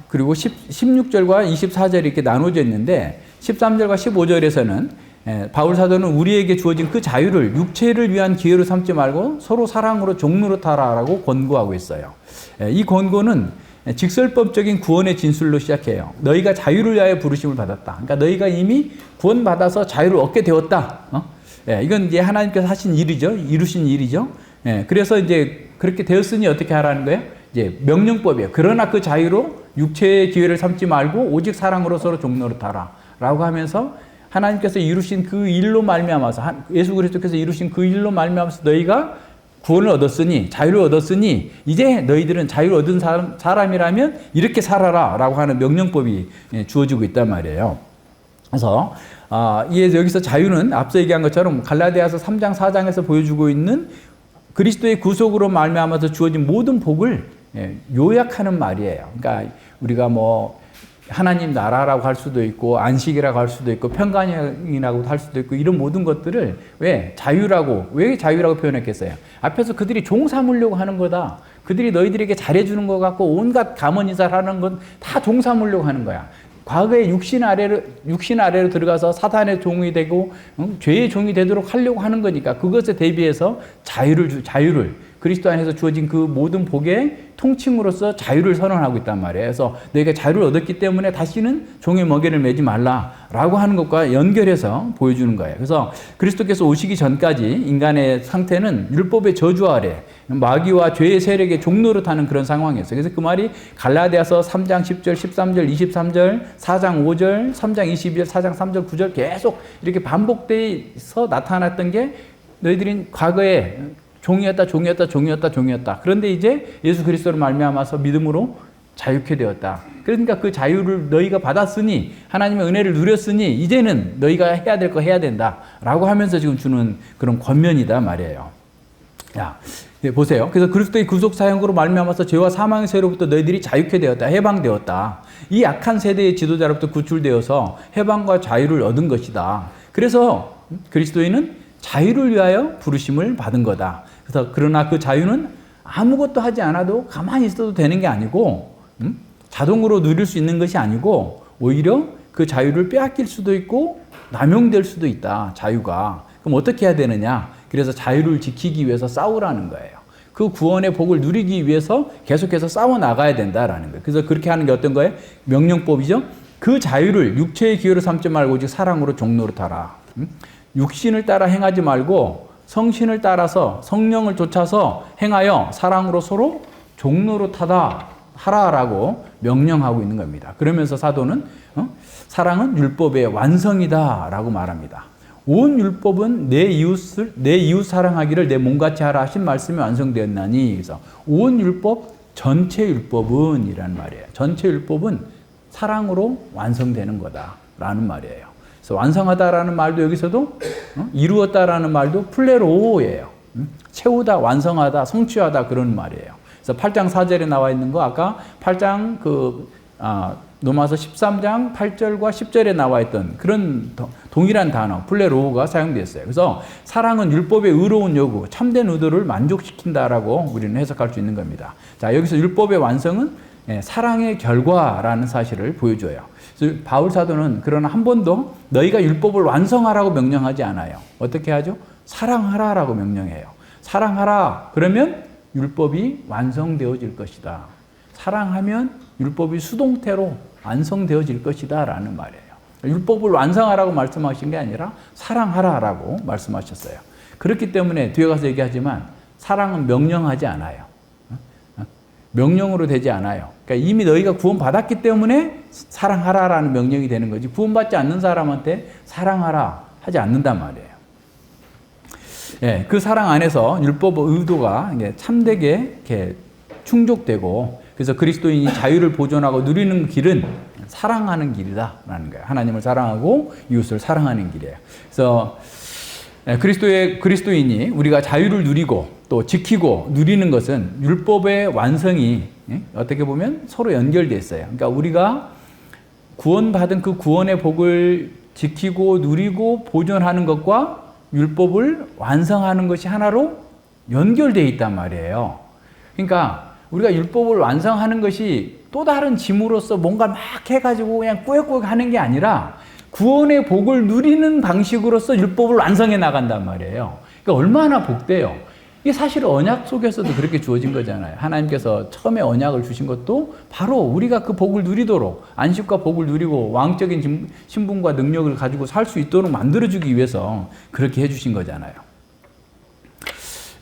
그리고 16절과 24절이 이렇게 나눠져 있는데, 13절과 15절에서는 바울 사도는 우리에게 주어진 그 자유를 육체를 위한 기회로 삼지 말고 서로 사랑으로 종로로 타라라고 권고하고 있어요. 이 권고는 직설법적인 구원의 진술로 시작해요. 너희가 자유를 위하여 부르심을 받았다. 그러니까 너희가 이미 구원받아서 자유를 얻게 되었다. 이건 이제 하나님께서 하신 일이죠. 이루신 일이죠. 그래서 이제 그렇게 되었으니 어떻게 하라는 거예요? 이제 명령법이에요. 그러나 그 자유로 육체의 기회를 삼지 말고 오직 사랑으로 서로 종노릇하라 라고 하면서 하나님께서 이루신 그 일로 말미암아서 예수 그리스도께서 이루신 그 일로 말미암아서 너희가 구원을 얻었으니 자유를 얻었으니 이제 너희들은 자유를 얻은 사람이라면 이렇게 살아라 라고 하는 명령법이 주어지고 있단 말이에요. 그래서 여기서 자유는 앞서 얘기한 것처럼 갈라디아서 3장 4장에서 보여주고 있는 그리스도의 구속으로 말미암아서 주어진 모든 복을 요약하는 말이에요. 그러니까 우리가 뭐 하나님 나라라고 할 수도 있고 안식이라고 할 수도 있고 평강이라고 할 수도 있고 이런 모든 것들을 왜 자유라고 표현했겠어요? 앞에서 그들이 종 삼으려고 하는 거다. 그들이 너희들에게 잘해주는 것 같고 온갖 감언인사를 하는 건 다 종 삼으려고 하는 거야. 과거에 육신 아래로 들어가서 사탄의 종이 되고 죄의 종이 되도록 하려고 하는 거니까 그것에 대비해서 자유를 그리스도 안에서 주어진 그 모든 복의 통칭으로서 자유를 선언하고 있단 말이에요. 그래서 너희가 자유를 얻었기 때문에 다시는 종의 멍에를 매지 말라라고 하는 것과 연결해서 보여주는 거예요. 그래서 그리스도께서 오시기 전까지 인간의 상태는 율법의 저주 아래 마귀와 죄의 세력의 종노릇하는 그런 상황이었어요. 그래서 그 말이 갈라디아서 3장 10절, 13절, 23절, 4장 5절, 3장 22절, 4장 3절, 9절 계속 이렇게 반복돼서 나타났던 게 너희들이 과거에 종이었다. 그런데 이제 예수 그리스도로 말미암아서 믿음으로 자유케 되었다. 그러니까 그 자유를 너희가 받았으니 하나님의 은혜를 누렸으니 이제는 너희가 해야 될 거 해야 된다라고 하면서 지금 주는 그런 권면이다 말이에요. 야, 보세요. 그래서 그리스도의 구속 사역으로 말미암아서 죄와 사망의 세로부터 너희들이 자유케 되었다. 해방되었다. 이 악한 세대의 지도자로부터 구출되어서 해방과 자유를 얻은 것이다. 그래서 그리스도인은 자유를 위하여 부르심을 받은 거다. 그래서 그러나 그 자유는 아무것도 하지 않아도 가만히 있어도 되는 게 아니고 자동으로 누릴 수 있는 것이 아니고 오히려 그 자유를 빼앗길 수도 있고 남용될 수도 있다. 자유가. 그럼 어떻게 해야 되느냐? 그래서 자유를 지키기 위해서 싸우라는 거예요. 그 구원의 복을 누리기 위해서 계속해서 싸워 나가야 된다라는 거예요. 그래서 그렇게 하는 게 어떤 거예요? 명령법이죠. 그 자유를 육체의 기회로 삼지 말고 오직 사랑으로 종노릇하라. 육신을 따라 행하지 말고 성신을 따라서 성령을 쫓아서 행하여 사랑으로 서로 종노릇하라라고 명령하고 있는 겁니다. 그러면서 사도는 사랑은 율법의 완성이다라고 말합니다. 온 율법은 내 이웃 사랑하기를 내 몸같이 하라 하신 말씀이 완성되었나니. 그래서 온 율법, 전체 율법은 이라는 말이에요. 전체 율법은 사랑으로 완성되는 거다라는 말이에요. 그래서 완성하다라는 말도 여기서도 이루었다라는 말도 플레로예요. 채우다, 완성하다, 성취하다 그런 말이에요. 그래서 8장 4절에 나와 있는 거 아까 8장 로마서 13장 8절과 10절에 나와 있던 그런 동일한 단어 플레로우가 사용되었어요. 그래서 사랑은 율법의 의로운 요구, 참된 의도를 만족시킨다라고 우리는 해석할 수 있는 겁니다. 자, 여기서 율법의 완성은 사랑의 결과라는 사실을 보여줘요. 그래서 바울 사도는 그러나 한 번도 너희가 율법을 완성하라고 명령하지 않아요. 어떻게 하죠? 사랑하라라고 명령해요. 사랑하라. 그러면 율법이 완성되어질 것이다. 사랑하면 율법이 수동태로 완성되어질 것이다 라는 말이에요. 율법을 완성하라고 말씀하신 게 아니라 사랑하라라고 말씀하셨어요. 그렇기 때문에 뒤에 가서 얘기하지만 사랑은 명령하지 않아요. 명령으로 되지 않아요. 그러니까 이미 너희가 구원받았기 때문에 사랑하라라는 명령이 되는 거지 구원받지 않는 사람한테 사랑하라 하지 않는단 말이에요. 예, 그 사랑 안에서 율법의 의도가 참되게 이렇게 충족되고 그래서 그리스도인이 자유를 보존하고 누리는 길은 사랑하는 길이다라는 거예요. 하나님을 사랑하고 이웃을 사랑하는 길이에요. 그래서 그리스도인이 우리가 자유를 누리고 또 지키고 누리는 것은 율법의 완성이 어떻게 보면 서로 연결되어 있어요. 그러니까 우리가 구원받은 그 구원의 복을 지키고 누리고 보존하는 것과 율법을 완성하는 것이 하나로 연결되어 있단 말이에요. 그러니까 우리가 율법을 완성하는 것이 또 다른 짐으로서 뭔가 막 해가지고 그냥 꾸역꾸역 하는 게 아니라 구원의 복을 누리는 방식으로서 율법을 완성해 나간단 말이에요. 그러니까 얼마나 복돼요. 이게 사실 언약 속에서도 그렇게 주어진 거잖아요. 하나님께서 처음에 언약을 주신 것도 바로 우리가 그 복을 누리도록 안식과 복을 누리고 왕적인 신분과 능력을 가지고 살 수 있도록 만들어주기 위해서 그렇게 해주신 거잖아요.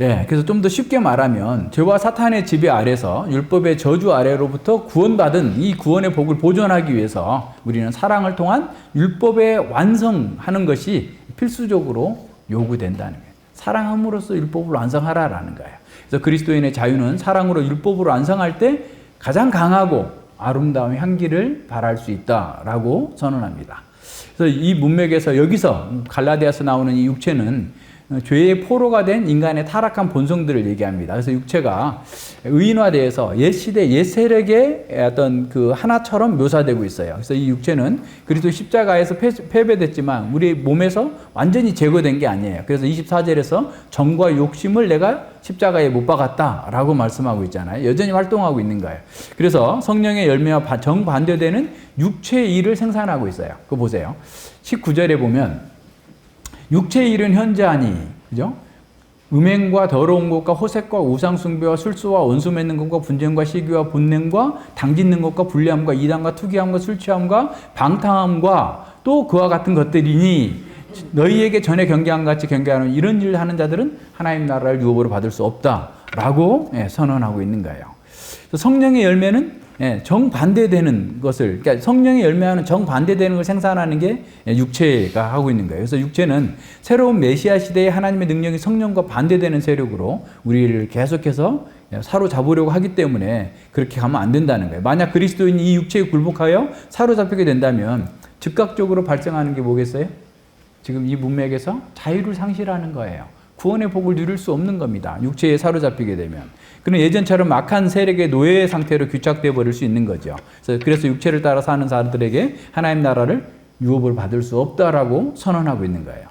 예, 그래서 좀 더 쉽게 말하면 죄와 사탄의 지배 아래서 율법의 저주 아래로부터 구원받은 이 구원의 복을 보존하기 위해서 우리는 사랑을 통한 율법의 완성하는 것이 필수적으로 요구된다는 거예요. 사랑함으로써 율법을 완성하라라는 거예요. 그래서 그리스도인의 자유는 사랑으로 율법을 완성할 때 가장 강하고 아름다운 향기를 발할 수 있다라고 선언합니다. 그래서 이 문맥에서 여기서 갈라디아서 나오는 이 육체는 죄의 포로가 된 인간의 타락한 본성들을 얘기합니다. 그래서 육체가 의인화되어서 옛 시대, 옛 세력의 어떤 그 하나처럼 묘사되고 있어요. 그래서 이 육체는 그리스도 십자가에서 패배됐지만 우리 몸에서 완전히 제거된 게 아니에요. 그래서 24절에서 정과 욕심을 내가 십자가에 못 박았다라고 말씀하고 있잖아요. 여전히 활동하고 있는 거예요. 그래서 성령의 열매와 정반대되는 육체의 일을 생산하고 있어요. 그거 보세요. 19절에 보면 육체의 일은 현저하니, 그죠? 음행과 더러운 것과 호색과 우상숭배와 술수와 원수 맺는 것과 분쟁과 시기와 분냄과 당짓는 것과 불리함과 이단과 투기함과 술취함과 방탕함과 또 그와 같은 것들이니 너희에게 전에 경계한 같이 경계하는 이런 일을 하는 자들은 하나님 나라를 유업으로 받을 수 없다라고 선언하고 있는 거예요. 성령의 열매는 정반대되는 것을, 그러니까 성령의 열매와는 정반대되는 걸 생산하는 게 육체가 하고 있는 거예요. 그래서 육체는 새로운 메시아 시대의 하나님의 능력이 성령과 반대되는 세력으로 우리를 계속해서 사로잡으려고 하기 때문에 그렇게 가면 안 된다는 거예요. 만약 그리스도인이 이 육체에 굴복하여 사로잡히게 된다면 즉각적으로 발생하는 게 뭐겠어요? 지금 이 문맥에서 자유를 상실하는 거예요. 구원의 복을 누릴 수 없는 겁니다. 육체에 사로잡히게 되면. 그럼 예전처럼 악한 세력의 노예 상태로 귀착되어 버릴 수 있는 거죠. 그래서 육체를 따라 사는 사람들에게 하나님 나라를 유업을 받을 수 없다라고 선언하고 있는 거예요.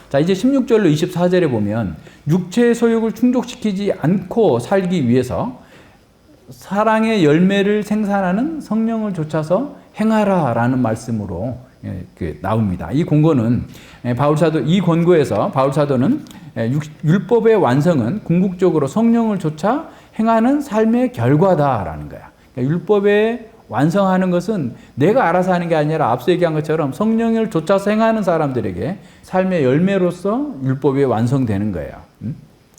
자, 이제 16절로 24절에 보면 육체의 소욕을 충족시키지 않고 살기 위해서 사랑의 열매를 생산하는 성령을 좇아서 행하라라는 말씀으로 나옵니다. 이 권고는 이 권고에서 바울 사도는 율법의 완성은 궁극적으로 성령을 좇아 행하는 삶의 결과다라는 거야. 그러니까 율법에 완성하는 것은 내가 알아서 하는 게 아니라 앞서 얘기한 것처럼 성령을 좇아서 행하는 사람들에게 삶의 열매로서 율법이 완성되는 거예요.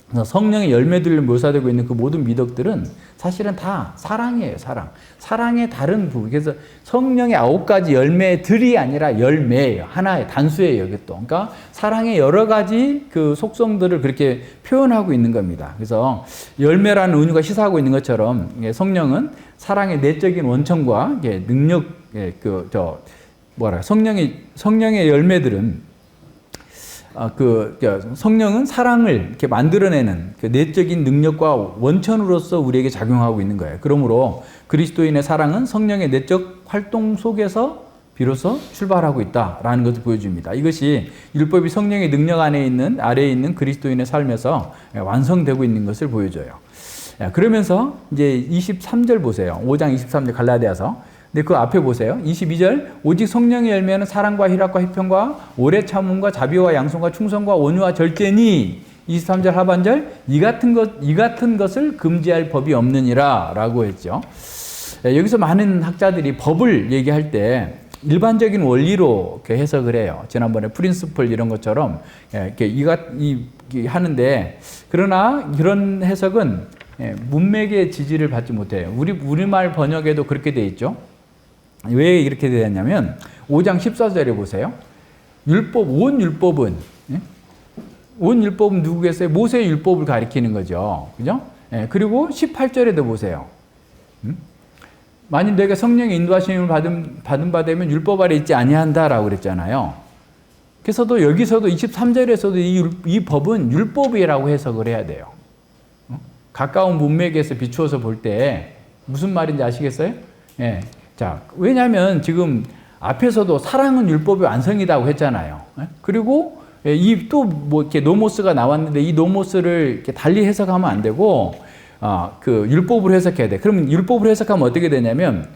그래서 성령의 열매들로 묘사되고 있는 그 모든 미덕들은 사실은 다 사랑이에요, 사랑. 사랑의 다른 부분. 그래서 성령의 9가지 열매들이 아니라 열매예요. 하나의 단수예요, 이게 또. 그러니까 사랑의 여러 가지 그 속성들을 그렇게 표현하고 있는 겁니다. 그래서 열매라는 은유가 시사하고 있는 것처럼 성령은 사랑의 내적인 원천과 능력, 성령의 열매들은 성령은 사랑을 이렇게 만들어내는 그 내적인 능력과 원천으로서 우리에게 작용하고 있는 거예요. 그러므로 그리스도인의 사랑은 성령의 내적 활동 속에서 비로소 출발하고 있다라는 것을 보여줍니다. 이것이 율법이 성령의 능력 아래에 있는 그리스도인의 삶에서 완성되고 있는 것을 보여줘요. 그러면서 이제 23절 보세요. 5장 23절 갈라디아서. 근데 그 앞에 보세요. 22절 오직 성령의 열매는 사랑과 희락과 희평과 오래 참음과 자비와 양손과 충성과 온유와 절제니 23절 하반절 이 같은 것을 금지할 법이 없느니라 라고 했죠. 여기서 많은 학자들이 법을 얘기할 때 일반적인 원리로 해석을 해요. 지난번에 프린스플 이런 것처럼 이렇게 하는데 그러나 이런 해석은 문맥의 지지를 받지 못해요. 우리말 번역에도 그렇게 돼 있죠. 왜 이렇게 되었냐면 5장 14절에 보세요. 온 율법은 누구겠어요? 모세의 율법을 가리키는 거죠. 그죠? 그리고 18절에도 보세요. 만일 내가 성령의 인도하심을 받은 바 되면 율법 아래 있지 아니한다라고 그랬잖아요. 그래서도 여기서도 23절에서도 이 법은 율법이라고 해석을 해야 돼요. 가까운 문맥에서 비추어서 볼 때 무슨 말인지 아시겠어요? 자, 왜냐하면 지금 앞에서도 사랑은 율법의 완성이라고 했잖아요. 그리고 이 또 뭐 이렇게 노모스가 나왔는데 이 노모스를 이렇게 달리 해석하면 안 되고 그 율법으로 해석해야 돼. 그러면 율법으로 해석하면 어떻게 되냐면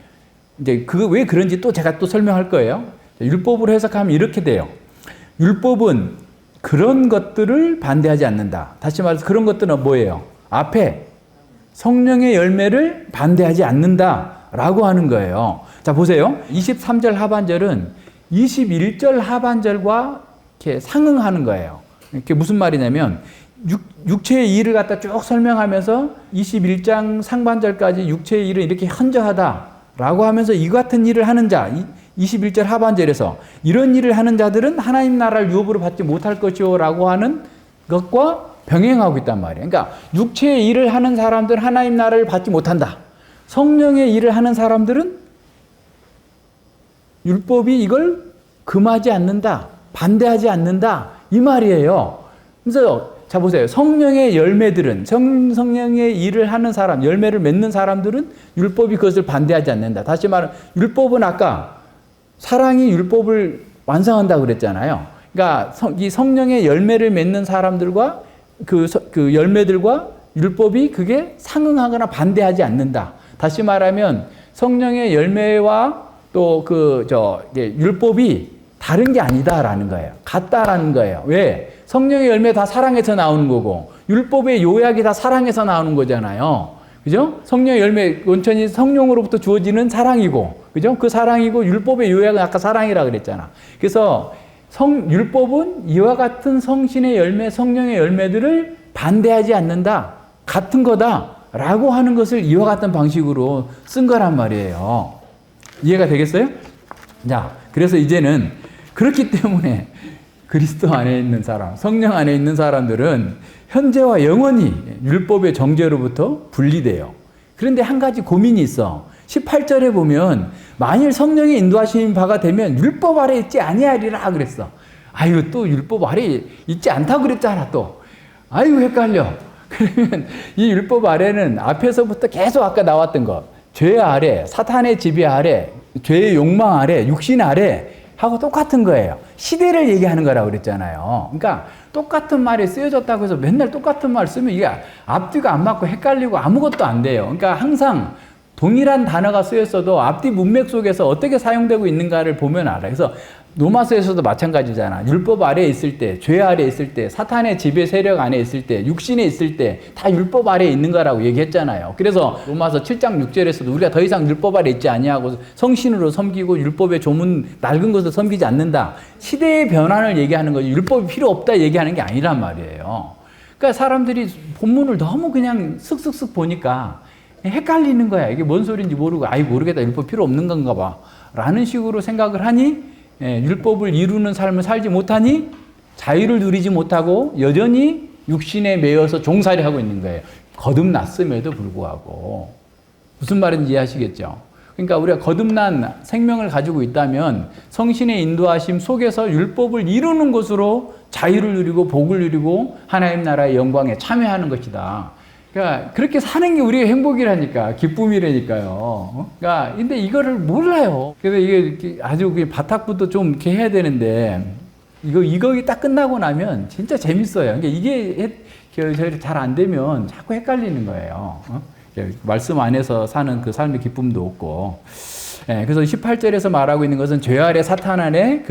이제 왜 그런지 또 제가 또 설명할 거예요. 율법으로 해석하면 이렇게 돼요. 율법은 그런 것들을 반대하지 않는다. 다시 말해서 그런 것들은 뭐예요? 앞에 성령의 열매를 반대하지 않는다라고 하는 거예요. 자, 보세요. 23절 하반절은 21절 하반절과 이렇게 상응하는 거예요. 이게 무슨 말이냐면 육체의 일을 갖다 쭉 설명하면서 21장 상반절까지 육체의 일은 이렇게 현저하다라고 하면서 이 같은 일을 하는 자, 21절 하반절에서 이런 일을 하는 자들은 하나님 나라를 유업으로 받지 못할 것이요 라고 하는 것과 병행하고 있단 말이에요. 그러니까 육체의 일을 하는 사람들은 하나님 나라를 받지 못한다. 성령의 일을 하는 사람들은 율법이 이걸 금하지 않는다. 반대하지 않는다. 이 말이에요. 그래서 자 보세요. 성령의 열매들은 성령의 일을 하는 사람, 열매를 맺는 사람들은 율법이 그것을 반대하지 않는다. 다시 말하면 율법은 아까 사랑이 율법을 완성한다고 그랬잖아요. 그러니까 이 성령의 열매를 맺는 사람들과 그 열매들과 율법이 그게 상응하거나 반대하지 않는다. 다시 말하면 성령의 열매와 또 율법이 다른 게 아니다라는 거예요. 같다라는 거예요. 왜? 성령의 열매 다 사랑에서 나오는 거고 율법의 요약이 다 사랑에서 나오는 거잖아요. 그죠? 성령의 열매 원천이 성령으로부터 주어지는 사랑이고, 그죠? 그 사랑이고 율법의 요약은 아까 사랑이라 그랬잖아. 그래서 율법은 이와 같은 성신의 열매, 성령의 열매들을 반대하지 않는다. 같은 거다라고 하는 것을 이와 같은 방식으로 쓴 거란 말이에요. 이해가 되겠어요? 자, 그래서 이제는 그렇기 때문에 그리스도 안에 있는 사람, 성령 안에 있는 사람들은 현재와 영원히 율법의 정죄로부터 분리돼요. 그런데 한 가지 고민이 있어. 18절에 보면 만일 성령의 인도하신 바가 되면 율법 아래 있지 아니하리라 그랬어. 아유, 또 율법 아래 있지 않다고 그랬잖아 또. 아유, 헷갈려. 그러면 이 율법 아래는 앞에서부터 계속 아까 나왔던 거, 죄 아래, 사탄의 지배 아래, 죄의 욕망 아래, 육신 아래 하고 똑같은 거예요. 시대를 얘기하는 거라고 그랬잖아요. 그러니까 똑같은 말이 쓰여졌다고 해서 맨날 똑같은 말 쓰면 이게 앞뒤가 안 맞고 헷갈리고 아무것도 안 돼요. 그러니까 항상 동일한 단어가 쓰였어도 앞뒤 문맥 속에서 어떻게 사용되고 있는가를 보면 알아요. 그래서 로마서에서도 마찬가지잖아. 율법 아래에 있을 때, 죄 아래에 있을 때, 사탄의 지배 세력 안에 있을 때, 육신에 있을 때 다 율법 아래에 있는 거라고 얘기했잖아요. 그래서 로마서 7장 6절에서도 우리가 더 이상 율법 아래에 있지 아니하고 성신으로 섬기고 율법의 조문 낡은 것을 섬기지 않는다. 시대의 변환을 얘기하는 거지 율법이 필요 없다 얘기하는 게 아니란 말이에요. 그러니까 사람들이 본문을 너무 그냥 슥슥슥 보니까 헷갈리는 거야. 이게 뭔 소리인지 모르고 아이 모르겠다. 율법 필요 없는 건가 봐. 라는 식으로 생각을 하니 율법을 이루는 삶을 살지 못하니 자유를 누리지 못하고 여전히 육신에 매여서 종살이 하고 있는 거예요. 거듭났음에도 불구하고. 무슨 말인지 이해하시겠죠? 그러니까 우리가 거듭난 생명을 가지고 있다면 성신의 인도하심 속에서 율법을 이루는 것으로 자유를 누리고 복을 누리고 하나님 나라의 영광에 참여하는 것이다. 그러니까 그렇게 사는 게 우리의 행복이라니까, 기쁨이라니까요. 그러니까 근데 이거를 몰라요. 그래서 이게 아주 바닥부터 좀 이렇게 해야 되는데 이거 딱 끝나고 나면 진짜 재밌어요. 그러니까 이게 잘 안 되면 자꾸 헷갈리는 거예요. 말씀 안에서 사는 그 삶의 기쁨도 없고. 그래서 18절에서 말하고 있는 것은 죄 아래 사탄 안에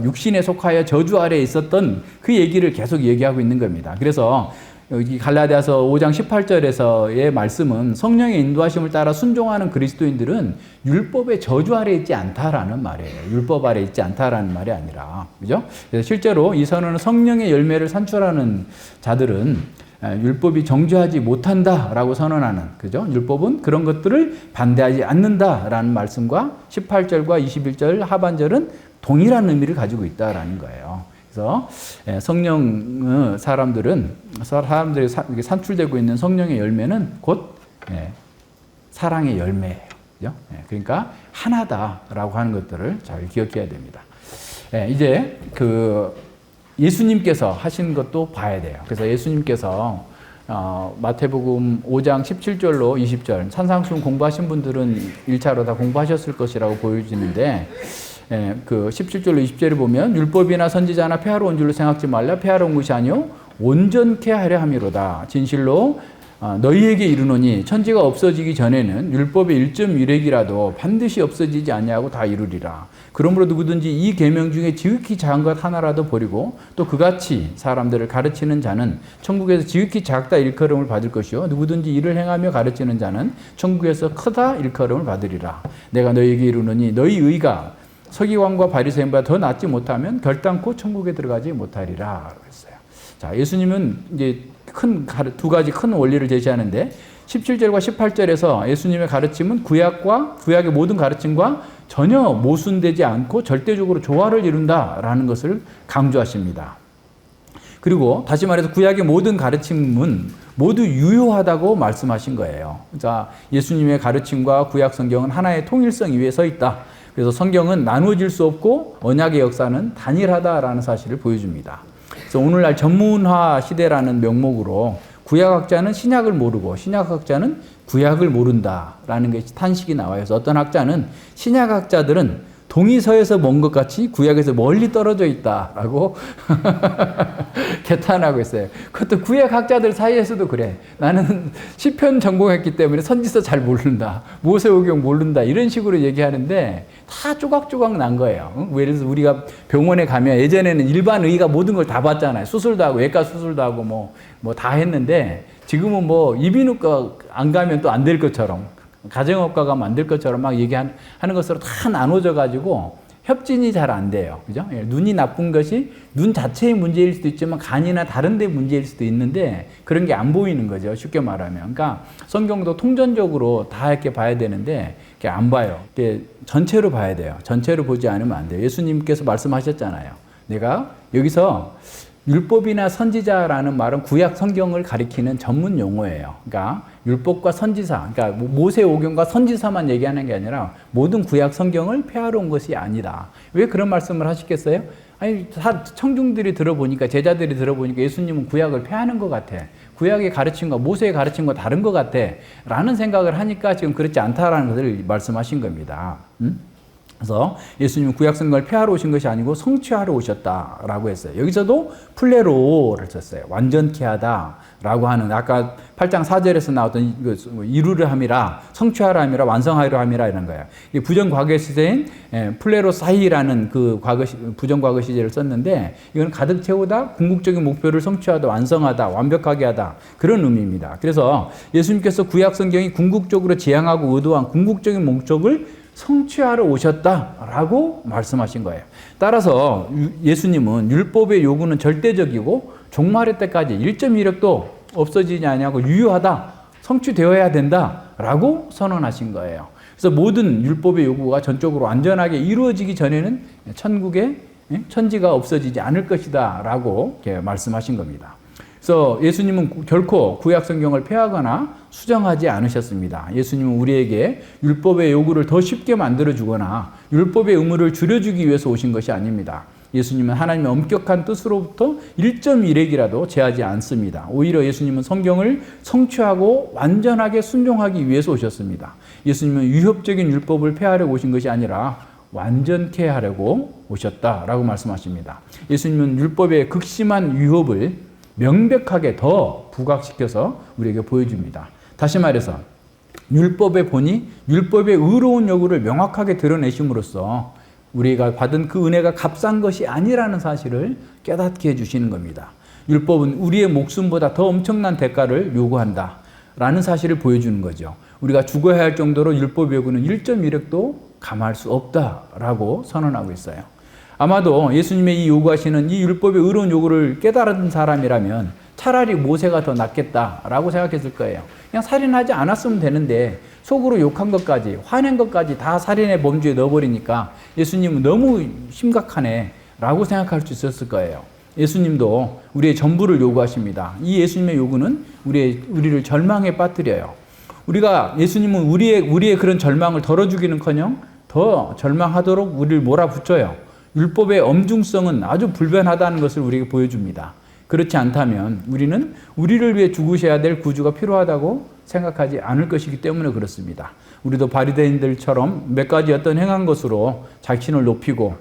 육신에 속하여 저주 아래 있었던 그 얘기를 계속 얘기하고 있는 겁니다. 그래서 여기 갈라디아서 5장 18절에서의 말씀은 성령의 인도하심을 따라 순종하는 그리스도인들은 율법의 저주 아래 있지 않다라는 말이에요. 율법 아래 있지 않다라는 말이 아니라. 그죠? 그래서 실제로 이 선언은 성령의 열매를 산출하는 자들은 율법이 정죄하지 못한다라고 선언하는, 그죠? 율법은 그런 것들을 반대하지 않는다라는 말씀과 18절과 21절 하반절은 동일한 의미를 가지고 있다라는 거예요. 그래서 성령 사람들이 산출되고 있는 성령의 열매는 곧 사랑의 열매예요. 그죠? 그러니까 하나다라고 하는 것들을 잘 기억해야 됩니다. 이제 예수님께서 하신 것도 봐야 돼요. 그래서 예수님께서 마태복음 5장 17절로 20절 산상수훈 공부하신 분들은 1차로 다 공부하셨을 것이라고 보여지는데 그 17절로 20절을 보면 율법이나 선지자나 폐하러 온 줄로 생각지 말라. 폐하러 온 것이 아니요 온전케 하려 함이로다. 진실로 너희에게 이르노니 천지가 없어지기 전에는 율법의 1.1획이라도 반드시 없어지지 아니하고 다 이루리라. 그러므로 누구든지 이 계명 중에 지극히 작은 것 하나라도 버리고 또 그같이 사람들을 가르치는 자는 천국에서 지극히 작다 일컬음을 받을 것이요 누구든지 이를 행하며 가르치는 자는 천국에서 크다 일컬음을 받으리라. 내가 너희에게 이르노니 너희 의가 서기관과 바리새인보다 더 낫지 못하면 결단코 천국에 들어가지 못하리라. 그랬어요. 자, 예수님은 이제 두 가지 큰 원리를 제시하는데 17절과 18절에서 예수님의 가르침은 구약의 모든 가르침과 전혀 모순되지 않고 절대적으로 조화를 이룬다라는 것을 강조하십니다. 그리고 다시 말해서 구약의 모든 가르침은 모두 유효하다고 말씀하신 거예요. 자, 예수님의 가르침과 구약 성경은 하나의 통일성 위에 서 있다. 그래서 성경은 나누어질 수 없고 언약의 역사는 단일하다라는 사실을 보여줍니다. 그래서 오늘날 전문화 시대라는 명목으로 구약학자는 신약을 모르고 신약학자는 구약을 모른다라는 것이 탄식이 나와요. 그래서 어떤 학자는 신약학자들은 동이서에서 먼 것 같이 구약에서 멀리 떨어져 있다라고 개탄하고 있어요. 그것도 구약학자들 사이에서도 그래. 나는 시편 전공했기 때문에 선지서 잘 모른다. 모세오경 모른다. 이런 식으로 얘기하는데 다 조각조각 난 거예요. 예를 들어서 우리가 병원에 가면 예전에는 일반 의가 모든 걸 다 봤잖아요. 수술도 하고 외과 수술도 하고 뭐 다 했는데 지금은 뭐 이비인후과 안 가면 또 안 될 것처럼 가정의학과가 만들 것처럼 막 얘기하는 것으로 다 나눠져 가지고 협진이 잘 안 돼요. 그죠? 눈이 나쁜 것이 눈 자체의 문제일 수도 있지만 간이나 다른 데 문제일 수도 있는데 그런 게 안 보이는 거죠. 쉽게 말하면. 그러니까 성경도 통전적으로 다 이렇게 봐야 되는데 이렇게 안 봐요. 이렇게 전체로 봐야 돼요. 전체로 보지 않으면 안 돼요. 예수님께서 말씀하셨잖아요. 내가 여기서 율법이나 선지자라는 말은 구약 성경을 가리키는 전문 용어예요. 그러니까 율법과 선지사, 그러니까 모세오경과 선지사만 얘기하는 게 아니라 모든 구약 성경을 폐하러 온 것이 아니다. 왜 그런 말씀을 하시겠어요? 아니, 다 청중들이 들어보니까, 제자들이 들어보니까 예수님은 구약을 폐하는 것 같아. 구약의 가르침과 모세의 가르침과 다른 것 같아. 라는 생각을 하니까 지금 그렇지 않다라는 것을 말씀하신 겁니다. 그래서 예수님은 구약 성경을 폐하러 오신 것이 아니고 성취하러 오셨다라고 했어요. 여기서도 플레로를 썼어요. 완전케 하다라고 하는 아까 8장 4절에서 나왔던 이루려 함이라 성취하려 함이라 완성하려 함이라 이런 거예요. 부정 과거 시제인 플레로 사이라는 그 부정 과거 시제를 썼는데 이건 가득 채우다, 궁극적인 목표를 성취하다, 완성하다, 완벽하게 하다 그런 의미입니다. 그래서 예수님께서 구약 성경이 궁극적으로 지향하고 의도한 궁극적인 목적을 성취하러 오셨다라고 말씀하신 거예요. 따라서 예수님은 율법의 요구는 절대적이고 종말의 때까지 1.1획도 없어지지 아니하고 유효하다, 성취되어야 된다라고 선언하신 거예요. 그래서 모든 율법의 요구가 전적으로 완전하게 이루어지기 전에는 천지가 없어지지 않을 것이다라고 말씀하신 겁니다. 그래서 예수님은 결코 구약 성경을 폐하거나 수정하지 않으셨습니다. 예수님은 우리에게 율법의 요구를 더 쉽게 만들어주거나 율법의 의무를 줄여주기 위해서 오신 것이 아닙니다. 예수님은 하나님의 엄격한 뜻으로부터 1.1획이라도 제하지 않습니다. 오히려 예수님은 성경을 성취하고 완전하게 순종하기 위해서 오셨습니다. 예수님은 유협적인 율법을 폐하려고 오신 것이 아니라 완전케 하려고 오셨다라고 말씀하십니다. 예수님은 율법의 극심한 위협을 명백하게 더 부각시켜서 우리에게 보여줍니다. 다시 말해서 율법의 본이 율법의 의로운 요구를 명확하게 드러내심으로써 우리가 받은 그 은혜가 값싼 것이 아니라는 사실을 깨닫게 해주시는 겁니다. 율법은 우리의 목숨보다 더 엄청난 대가를 요구한다 라는 사실을 보여주는 거죠. 우리가 죽어야 할 정도로 율법의 요구는 1.1획도 감할 수 없다라고 선언하고 있어요. 아마도 예수님의 이 요구하시는 이 율법의 의로운 요구를 깨달은 사람이라면 차라리 모세가 더 낫겠다라고 생각했을 거예요. 그냥 살인하지 않았으면 되는데 속으로 욕한 것까지, 화낸 것까지 다 살인의 범주에 넣어버리니까 예수님은 너무 심각하네 라고 생각할 수 있었을 거예요. 예수님도 우리의 전부를 요구하십니다. 이 예수님의 요구는 우리를 절망에 빠뜨려요. 예수님은 우리의 그런 절망을 덜어주기는커녕 더 절망하도록 우리를 몰아붙여요. 율법의 엄중성은 아주 불변하다는 것을 우리에게 보여줍니다. 그렇지 않다면 우리는 우리를 위해 죽으셔야 될 구주가 필요하다고 생각하지 않을 것이기 때문에 그렇습니다. 우리도 바리새인들처럼 몇 가지 어떤 행한 것으로 자신을 높이고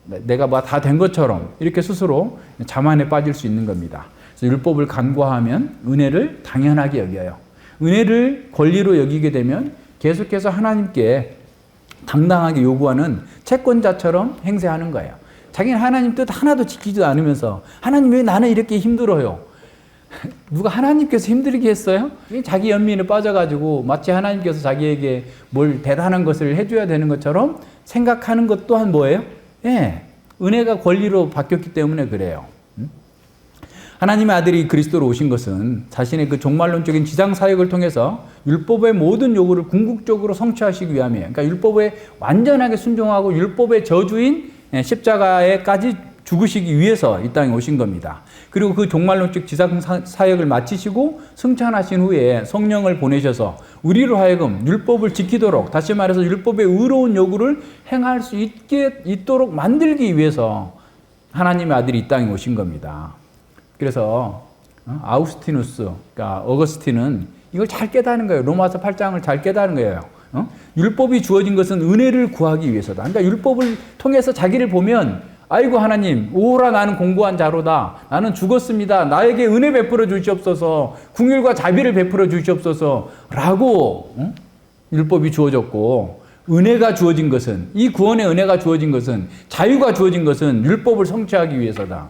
내가 뭐 다 된 것처럼 이렇게 스스로 자만에 빠질 수 있는 겁니다. 그래서 율법을 간과하면 은혜를 당연하게 여겨요. 은혜를 권리로 여기게 되면 계속해서 하나님께 당당하게 요구하는 채권자처럼 행세하는 거예요. 자기는 하나님 뜻 하나도 지키지도 않으면서 하나님 왜 나는 이렇게 힘들어요? 누가 하나님께서 힘들게 했어요? 자기 연민에 빠져가지고 마치 하나님께서 자기에게 뭘 대단한 것을 해줘야 되는 것처럼 생각하는 것 또한 뭐예요? 은혜가 권리로 바뀌었기 때문에 그래요. 하나님의 아들이 그리스도로 오신 것은 자신의 그 종말론적인 지상 사역을 통해서 율법의 모든 요구를 궁극적으로 성취하시기 위함이에요. 그러니까 율법에 완전하게 순종하고 율법의 저주인 십자가에까지 죽으시기 위해서 이 땅에 오신 겁니다. 그리고 그 종말론적 지상 사역을 마치시고 승천하신 후에 성령을 보내셔서 우리로 하여금 율법을 지키도록, 다시 말해서 율법의 의로운 요구를 행할 수 있도록 만들기 위해서 하나님의 아들이 이 땅에 오신 겁니다. 그래서 아우스티누스, 그러니까 어거스틴은 이걸 잘 깨닫는 거예요. 로마서 8장을 잘 깨닫는 거예요. 율법이 주어진 것은 은혜를 구하기 위해서다. 그러니까 율법을 통해서 자기를 보면 아이고 하나님, 오호라 나는 공고한 자로다. 나는 죽었습니다. 나에게 은혜 베풀어 주시옵소서. 긍휼과 자비를 베풀어 주시옵소서. 라고 율법이 주어졌고, 은혜가 주어진 것은, 이 구원의 은혜가 주어진 것은, 자유가 주어진 것은 율법을 성취하기 위해서다.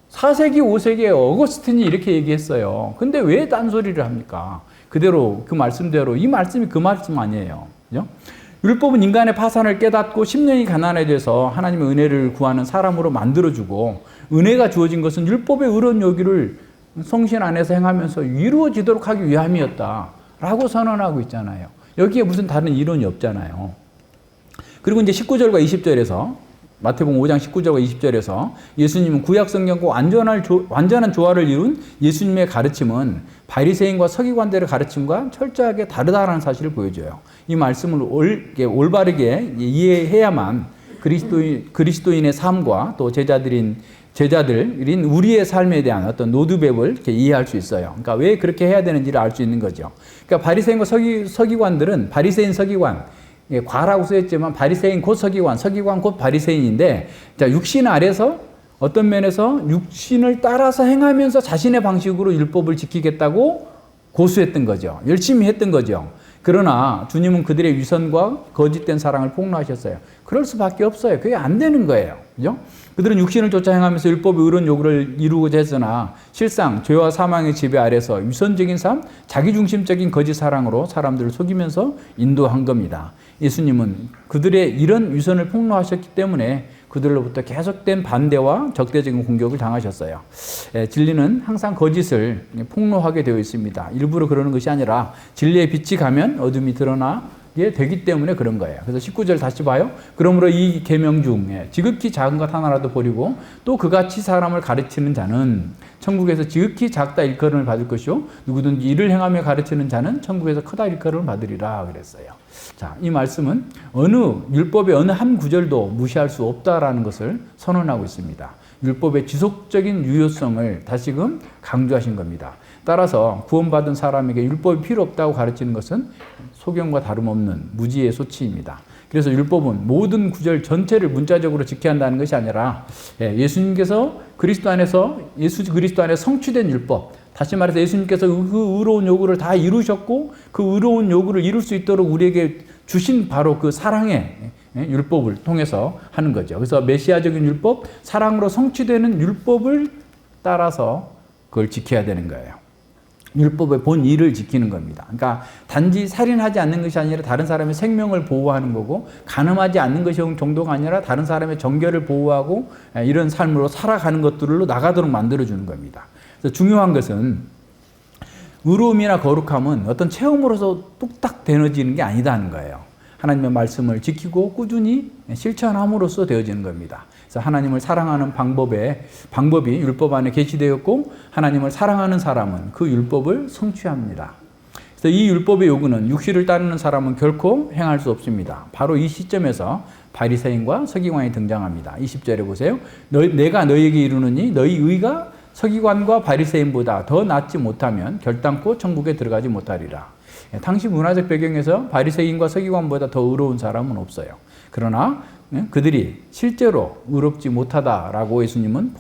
4세기, 5세기에 어거스틴이 이렇게 얘기했어요. 근데 왜 딴소리를 합니까? 그대로, 그 말씀대로, 이 말씀이 그 말씀 아니에요. 그죠? 율법은 인간의 파산을 깨닫고 심령이 가난해져서 하나님의 은혜를 구하는 사람으로 만들어주고, 은혜가 주어진 것은 율법의 의로운 요구를 성신 안에서 행하면서 이루어지도록 하기 위함이었다 라고 선언하고 있잖아요. 여기에 무슨 다른 이론이 없잖아요. 그리고 이제 19절과 20절에서 마태복음 5장 19절과 20절에서 예수님은 구약 성경과 완전한 조화를 이룬 예수님의 가르침은 바리새인과 서기관들의 가르침과 철저하게 다르다라는 사실을 보여줘요. 이 말씀을 올바르게 이해해야만 그리스도인의 삶과 또 제자들인 우리의 삶에 대한 어떤 로드맵을 이렇게 이해할 수 있어요. 그러니까 왜 그렇게 해야 되는지를 알 수 있는 거죠. 그러니까 바리새인과 서기관들은 바리새인 서기관, 과라고 쓰였지만 바리새인 곧 서기관, 서기관 곧 바리새인인데, 자, 육신 아래서 어떤 면에서 육신을 따라서 행하면서 자신의 방식으로 율법을 지키겠다고 고수했던 거죠. 열심히 했던 거죠. 그러나 주님은 그들의 위선과 거짓된 사랑을 폭로하셨어요. 그럴 수밖에 없어요. 그게 안 되는 거예요. 그죠? 그들은 육신을 쫓아 행하면서 율법의 의로운 요구를 이루고자 했으나 실상 죄와 사망의 지배 아래서 위선적인 삶, 자기중심적인 거짓 사랑으로 사람들을 속이면서 인도한 겁니다. 예수님은 그들의 이런 위선을 폭로하셨기 때문에 그들로부터 계속된 반대와 적대적인 공격을 당하셨어요. 진리는 항상 거짓을 폭로하게 되어 있습니다. 일부러 그러는 것이 아니라 진리의 빛이 가면 어둠이 드러나게 되기 때문에 그런 거예요. 그래서 19절 다시 봐요. 그러므로 이 계명 중에 지극히 작은 것 하나라도 버리고 또 그같이 사람을 가르치는 자는 천국에서 지극히 작다 일컬음을 받을 것이요 누구든지 이를 행하며 가르치는 자는 천국에서 크다 일컬음을 받으리라 그랬어요. 자, 이 말씀은 율법의 어느 한 구절도 무시할 수 없다라는 것을 선언하고 있습니다. 율법의 지속적인 유효성을 다시금 강조하신 겁니다. 따라서 구원받은 사람에게 율법이 필요 없다고 가르치는 것은 소경과 다름없는 무지의 소치입니다. 그래서 율법은 모든 구절 전체를 문자적으로 지켜야 한다는 것이 아니라 예수님께서 예수 그리스도 안에 성취된 율법, 다시 말해서 예수님께서 그 의로운 요구를 다 이루셨고 그 의로운 요구를 이룰 수 있도록 우리에게 주신 바로 그 사랑의 율법을 통해서 하는 거죠. 그래서 메시아적인 율법, 사랑으로 성취되는 율법을 따라서 그걸 지켜야 되는 거예요. 율법의 본의를 지키는 겁니다. 그러니까 단지 살인하지 않는 것이 아니라 다른 사람의 생명을 보호하는 거고, 간음하지 않는 것이 정도가 아니라 다른 사람의 정결을 보호하고 이런 삶으로 살아가는 것들로 나가도록 만들어주는 겁니다. 그래서 중요한 것은 의로움이나 거룩함은 어떤 체험으로서 뚝딱 되어지는 게 아니다는 거예요. 하나님의 말씀을 지키고 꾸준히 실천함으로써 되어지는 겁니다. 그래서 하나님을 사랑하는 방법이 율법 안에 게시되었고, 하나님을 사랑하는 사람은 그 율법을 성취합니다. 그래서 이 율법의 요구는 육신을 따르는 사람은 결코 행할 수 없습니다. 바로 이 시점에서 바리새인과 서기관이 등장합니다. 20절에 보세요. 내가 너희에게 이르노니 너희 의가 서기관과 바리새인보다 더 낫지 못하면 결단코 천국에 들어가지 못하리라. 당시 문화적 배경에서 바리새인과 서기관보다 더 의로운 사람은 없어요. 그러나 그들이 실제로 의롭지 못하다라고 예수님은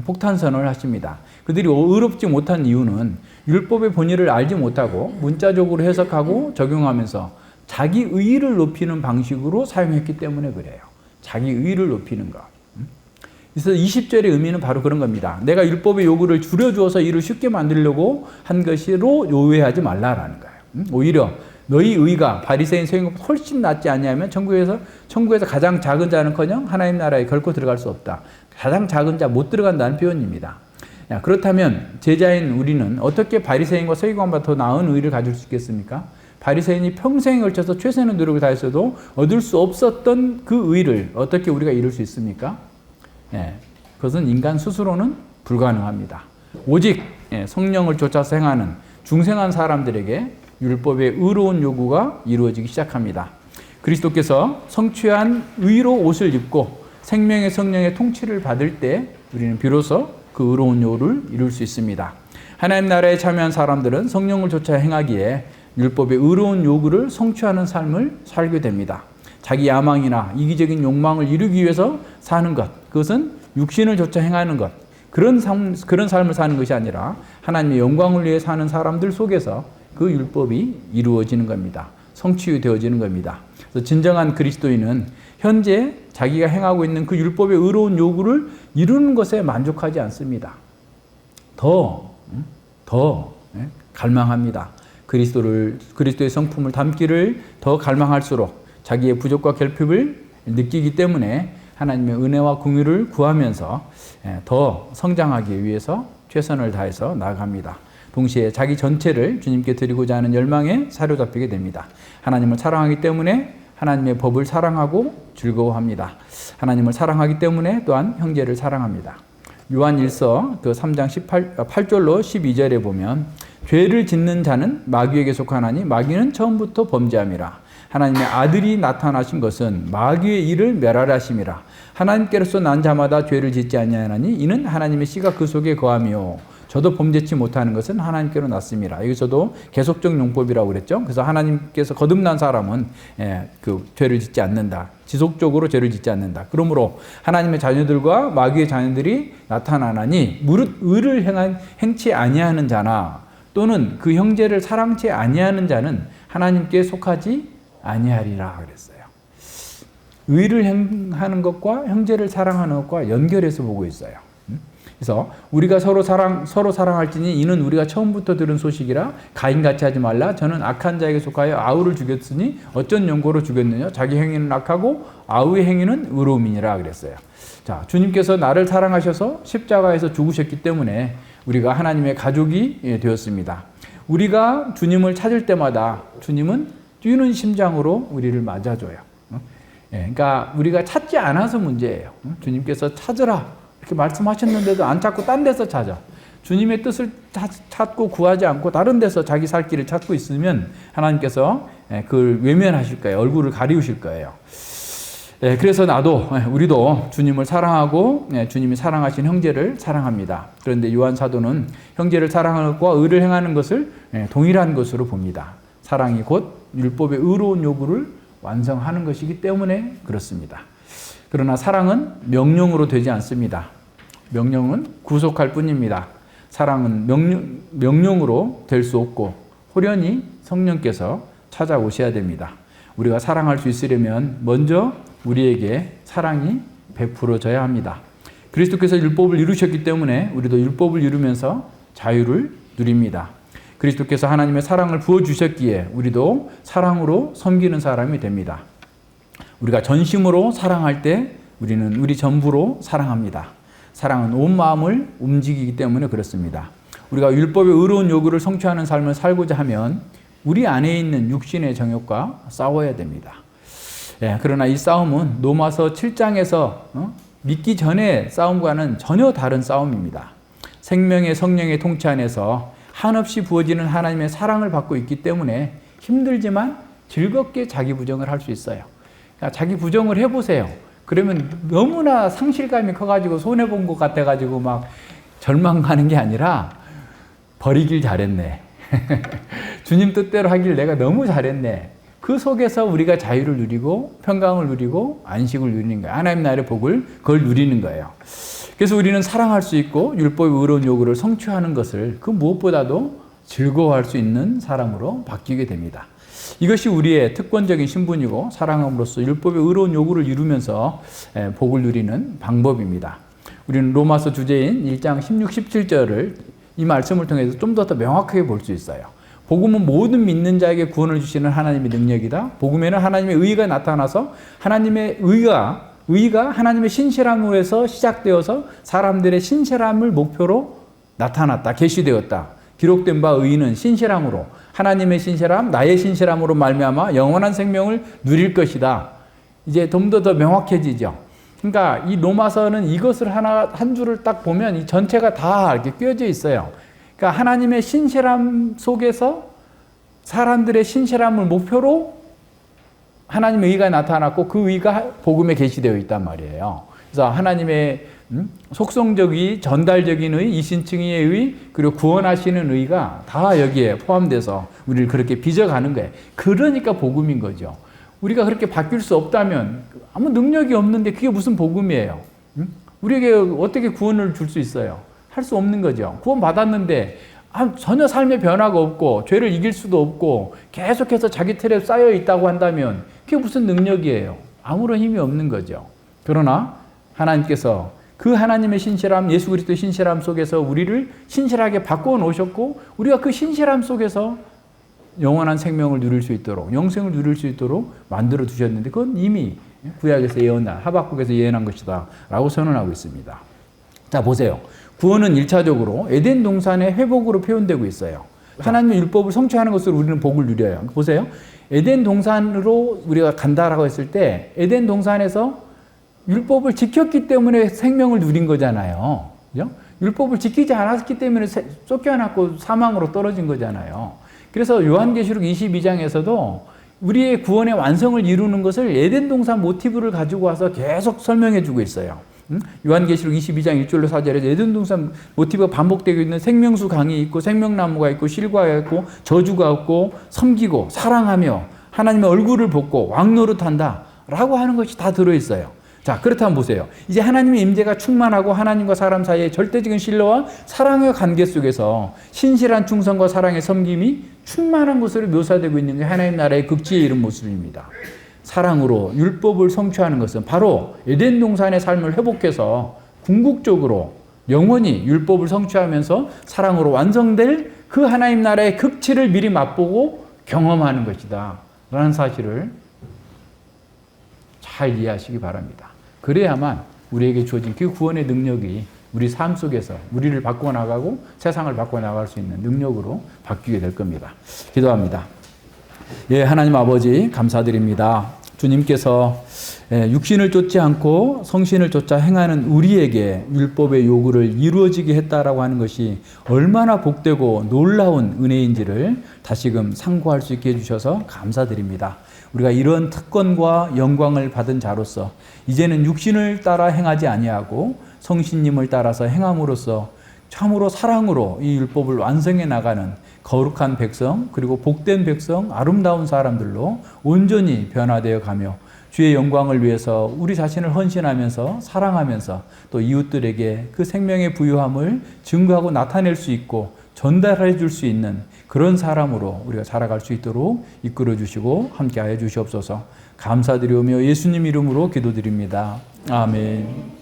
폭탄선언을 하십니다. 그들이 의롭지 못한 이유는 율법의 본의를 알지 못하고 문자적으로 해석하고 적용하면서 자기 의의를 높이는 방식으로 사용했기 때문에 그래요. 자기 의의를 높이는 것. 그래서 20절의 의미는 바로 그런 겁니다. 내가 율법의 요구를 줄여주어서 이를 쉽게 만들려고 한 것으로 오해하지 말라라는 거예요. 오히려 너희 의가 바리새인 서기관보다 훨씬 낫지 않냐면 천국에서 가장 작은 자는커녕 하나님 나라에 결코 들어갈 수 없다. 가장 작은 자 못 들어간다는 표현입니다. 야, 그렇다면 제자인 우리는 어떻게 바리새인과 서기관보다 더 나은 의를 가질 수 있겠습니까? 바리새인이 평생에 걸쳐서 최선의 노력을 다했어도 얻을 수 없었던 그 의를 어떻게 우리가 이룰 수 있습니까? 예, 그것은 인간 스스로는 불가능합니다. 오직 성령을 쫓아서 행하는 중생한 사람들에게 율법의 의로운 요구가 이루어지기 시작합니다. 그리스도께서 성취한 의로 옷을 입고 생명의 성령의 통치를 받을 때 우리는 비로소 그 의로운 요구를 이룰 수 있습니다. 하나님 나라에 참여한 사람들은 성령을 쫓아 행하기에 율법의 의로운 요구를 성취하는 삶을 살게 됩니다. 자기 야망이나 이기적인 욕망을 이루기 위해서 사는 것, 그것은 육신을 쫓아 행하는 것, 그런 삶을 사는 것이 아니라 하나님의 영광을 위해 사는 사람들 속에서 그 율법이 이루어지는 겁니다. 성취되어지는 겁니다. 그래서 진정한 그리스도인은 현재 자기가 행하고 있는 그 율법의 의로운 요구를 이루는 것에 만족하지 않습니다. 더 갈망합니다. 그리스도의 성품을 담기를 더 갈망할수록 자기의 부족과 결핍을 느끼기 때문에 하나님의 은혜와 긍휼을 구하면서 더 성장하기 위해서 최선을 다해서 나아갑니다. 동시에 자기 전체를 주님께 드리고자 하는 열망에 사로잡히게 됩니다. 하나님을 사랑하기 때문에 하나님의 법을 사랑하고 즐거워합니다. 하나님을 사랑하기 때문에 또한 형제를 사랑합니다. 요한 1서 그 3장 8절로 12절에 보면 죄를 짓는 자는 마귀에게 속하나니 마귀는 처음부터 범죄함이라. 하나님의 아들이 나타나신 것은 마귀의 일을 멸하려 하심이라. 하나님께로서 난 자마다 죄를 짓지 아니하나니 이는 하나님의 씨가 그 속에 거함이요 저도 범죄치 못하는 것은 하나님께로 났습니다. 여기서도 계속적 용법이라고 그랬죠. 그래서 하나님께서 거듭난 사람은 그 죄를 짓지 않는다. 지속적으로 죄를 짓지 않는다. 그러므로 하나님의 자녀들과 마귀의 자녀들이 나타나나니 무릇 의를 행치 아니하는 자나 또는 그 형제를 사랑치 아니하는 자는 하나님께 속하지 아니하리라 그랬어요. 의를 행하는 것과 형제를 사랑하는 것과 연결해서 보고 있어요. 그래서 우리가 서로 사랑할지니 이는 우리가 처음부터 들은 소식이라 가인같이 하지 말라. 저는 악한 자에게 속하여 아우를 죽였으니 어쩐 연고로 죽였느냐. 자기 행위는 악하고 아우의 행위는 의로움이니라 그랬어요. 자, 주님께서 나를 사랑하셔서 십자가에서 죽으셨기 때문에 우리가 하나님의 가족이 되었습니다. 우리가 주님을 찾을 때마다 주님은 뛰는 심장으로 우리를 맞아줘요. 그러니까 우리가 찾지 않아서 문제예요. 주님께서 찾으라 이렇게 말씀하셨는데도 안 찾고 딴 데서 찾아. 주님의 뜻을 찾고 구하지 않고 다른 데서 자기 살 길을 찾고 있으면 하나님께서 그걸 외면하실 거예요. 얼굴을 가리우실 거예요. 그래서 우리도 주님을 사랑하고 주님이 사랑하신 형제를 사랑합니다. 그런데 요한 사도는 형제를 사랑하는 것과 의를 행하는 것을 동일한 것으로 봅니다. 사랑이 곧 율법의 의로운 요구를 완성하는 것이기 때문에 그렇습니다. 그러나 사랑은 명령으로 되지 않습니다. 명령은 구속할 뿐입니다. 사랑은 명령으로 될 수 없고 호련히 성령께서 찾아오셔야 됩니다. 우리가 사랑할 수 있으려면 먼저 우리에게 사랑이 베풀어져야 합니다. 그리스도께서 율법을 이루셨기 때문에 우리도 율법을 이루면서 자유를 누립니다. 그리스도께서 하나님의 사랑을 부어주셨기에 우리도 사랑으로 섬기는 사람이 됩니다. 우리가 전심으로 사랑할 때 우리는 우리 전부로 사랑합니다. 사랑은 온 마음을 움직이기 때문에 그렇습니다. 우리가 율법의 의로운 요구를 성취하는 삶을 살고자 하면 우리 안에 있는 육신의 정욕과 싸워야 됩니다. 그러나 이 싸움은 로마서 7장에서 믿기 전의 싸움과는 전혀 다른 싸움입니다. 생명의 성령의 통치 안에서 한없이 부어지는 하나님의 사랑을 받고 있기 때문에 힘들지만 즐겁게 자기 부정을 할 수 있어요. 그러니까 자기 부정을 해보세요. 그러면 너무나 상실감이 커가지고 손해본 것 같아가지고 막 절망하는 게 아니라 버리길 잘했네. 주님 뜻대로 하길 내가 너무 잘했네. 그 속에서 우리가 자유를 누리고 평강을 누리고 안식을 누리는 거예요. 하나님 나라의 복을 그걸 누리는 거예요. 그래서 우리는 사랑할 수 있고 율법의 의로운 요구를 성취하는 것을 그 무엇보다도 즐거워할 수 있는 사람으로 바뀌게 됩니다. 이것이 우리의 특권적인 신분이고 사랑함으로써 율법의 의로운 요구를 이루면서 복을 누리는 방법입니다. 우리는 로마서 주제인 1장 16, 17절을 이 말씀을 통해서 좀 더 명확하게 볼 수 있어요. 복음은 모든 믿는 자에게 구원을 주시는 하나님의 능력이다. 복음에는 하나님의 의가 나타나서 하나님의 의가 하나님의 신실함으로 해서 시작되어서 사람들의 신실함을 목표로 나타났다, 계시되었다. 기록된 바 의인은 신실함으로, 하나님의 신실함, 나의 신실함으로 말미암아 영원한 생명을 누릴 것이다. 이제 좀 더 명확해지죠. 그러니까 이 로마서는 이것을 한 줄을 딱 보면 이 전체가 다 이렇게 꿰어져 있어요. 그러니까 하나님의 신실함 속에서 사람들의 신실함을 목표로 하나님의 의가 나타났고 그 의가 복음에 계시되어 있단 말이에요. 그래서 하나님의 속성적인 전달적인 의, 이신칭의 의, 그리고 구원하시는 의가 다 여기에 포함돼서 우리를 그렇게 빚어가는 거예요. 그러니까 복음인 거죠. 우리가 그렇게 바뀔 수 없다면 아무 능력이 없는데 그게 무슨 복음이에요? 우리에게 어떻게 구원을 줄 수 있어요? 할 수 없는 거죠. 구원 받았는데 전혀 삶의 변화가 없고 죄를 이길 수도 없고 계속해서 자기 틀에 쌓여 있다고 한다면 그게 무슨 능력이에요? 아무런 힘이 없는 거죠. 그러나 하나님께서 그 하나님의 신실함, 예수 그리스도의 신실함 속에서 우리를 신실하게 바꿔 놓으셨고 우리가 그 신실함 속에서 영원한 생명을 누릴 수 있도록, 영생을 누릴 수 있도록 만들어 두셨는데 그건 이미 구약에서 예언한, 하박국에서 예언한 것이다 라고 선언하고 있습니다. 자, 보세요. 구원은 1차적으로 에덴 동산의 회복으로 표현되고 있어요. 하나님의 율법을 성취하는 것으로 우리는 복을 누려요. 보세요. 에덴 동산으로 우리가 간다라고 했을 때 에덴 동산에서 율법을 지켰기 때문에 생명을 누린 거잖아요. 그죠? 율법을 지키지 않았기 때문에 쫓겨났고 사망으로 떨어진 거잖아요. 그래서 요한계시록 22장에서도 우리의 구원의 완성을 이루는 것을 에덴 동산 모티브를 가지고 와서 계속 설명해 주고 있어요. 요한계시록 22장 1절로 4절에 에덴 동산 모티브가 반복되고 있는 생명수 강이 있고 생명나무가 있고 실과가 있고 저주가 없고 섬기고 사랑하며 하나님의 얼굴을 볶고 왕노릇한다 라고 하는 것이 다 들어있어요. 자, 그렇다면 보세요. 이제 하나님의 임재가 충만하고 하나님과 사람 사이의 절대적인 신뢰와 사랑의 관계 속에서 신실한 충성과 사랑의 섬김이 충만한 것으로 묘사되고 있는 게 하나님 나라의 극지에 이른 모습입니다. 사랑으로 율법을 성취하는 것은 바로 에덴 동산의 삶을 회복해서 궁극적으로 영원히 율법을 성취하면서 사랑으로 완성될 그 하나님 나라의 극치를 미리 맛보고 경험하는 것이다 라는 사실을 잘 이해하시기 바랍니다. 그래야만 우리에게 주어진 그 구원의 능력이 우리 삶 속에서 우리를 바꿔나가고 세상을 바꿔나갈 수 있는 능력으로 바뀌게 될 겁니다. 기도합니다. 예, 하나님 아버지 감사드립니다. 주님께서 육신을 쫓지 않고 성신을 쫓아 행하는 우리에게 율법의 요구를 이루어지게 했다라고 하는 것이 얼마나 복되고 놀라운 은혜인지를 다시금 상고할 수 있게 해주셔서 감사드립니다. 우리가 이런 특권과 영광을 받은 자로서 이제는 육신을 따라 행하지 아니하고 성신님을 따라서 행함으로써 참으로 사랑으로 이 율법을 완성해 나가는 거룩한 백성, 그리고 복된 백성, 아름다운 사람들로 온전히 변화되어 가며 주의 영광을 위해서 우리 자신을 헌신하면서 사랑하면서 또 이웃들에게 그 생명의 부유함을 증거하고 나타낼 수 있고 전달해 줄 수 있는 그런 사람으로 우리가 자라갈 수 있도록 이끌어 주시고 함께하여 주시옵소서. 감사드리오며 예수님 이름으로 기도드립니다. 아멘.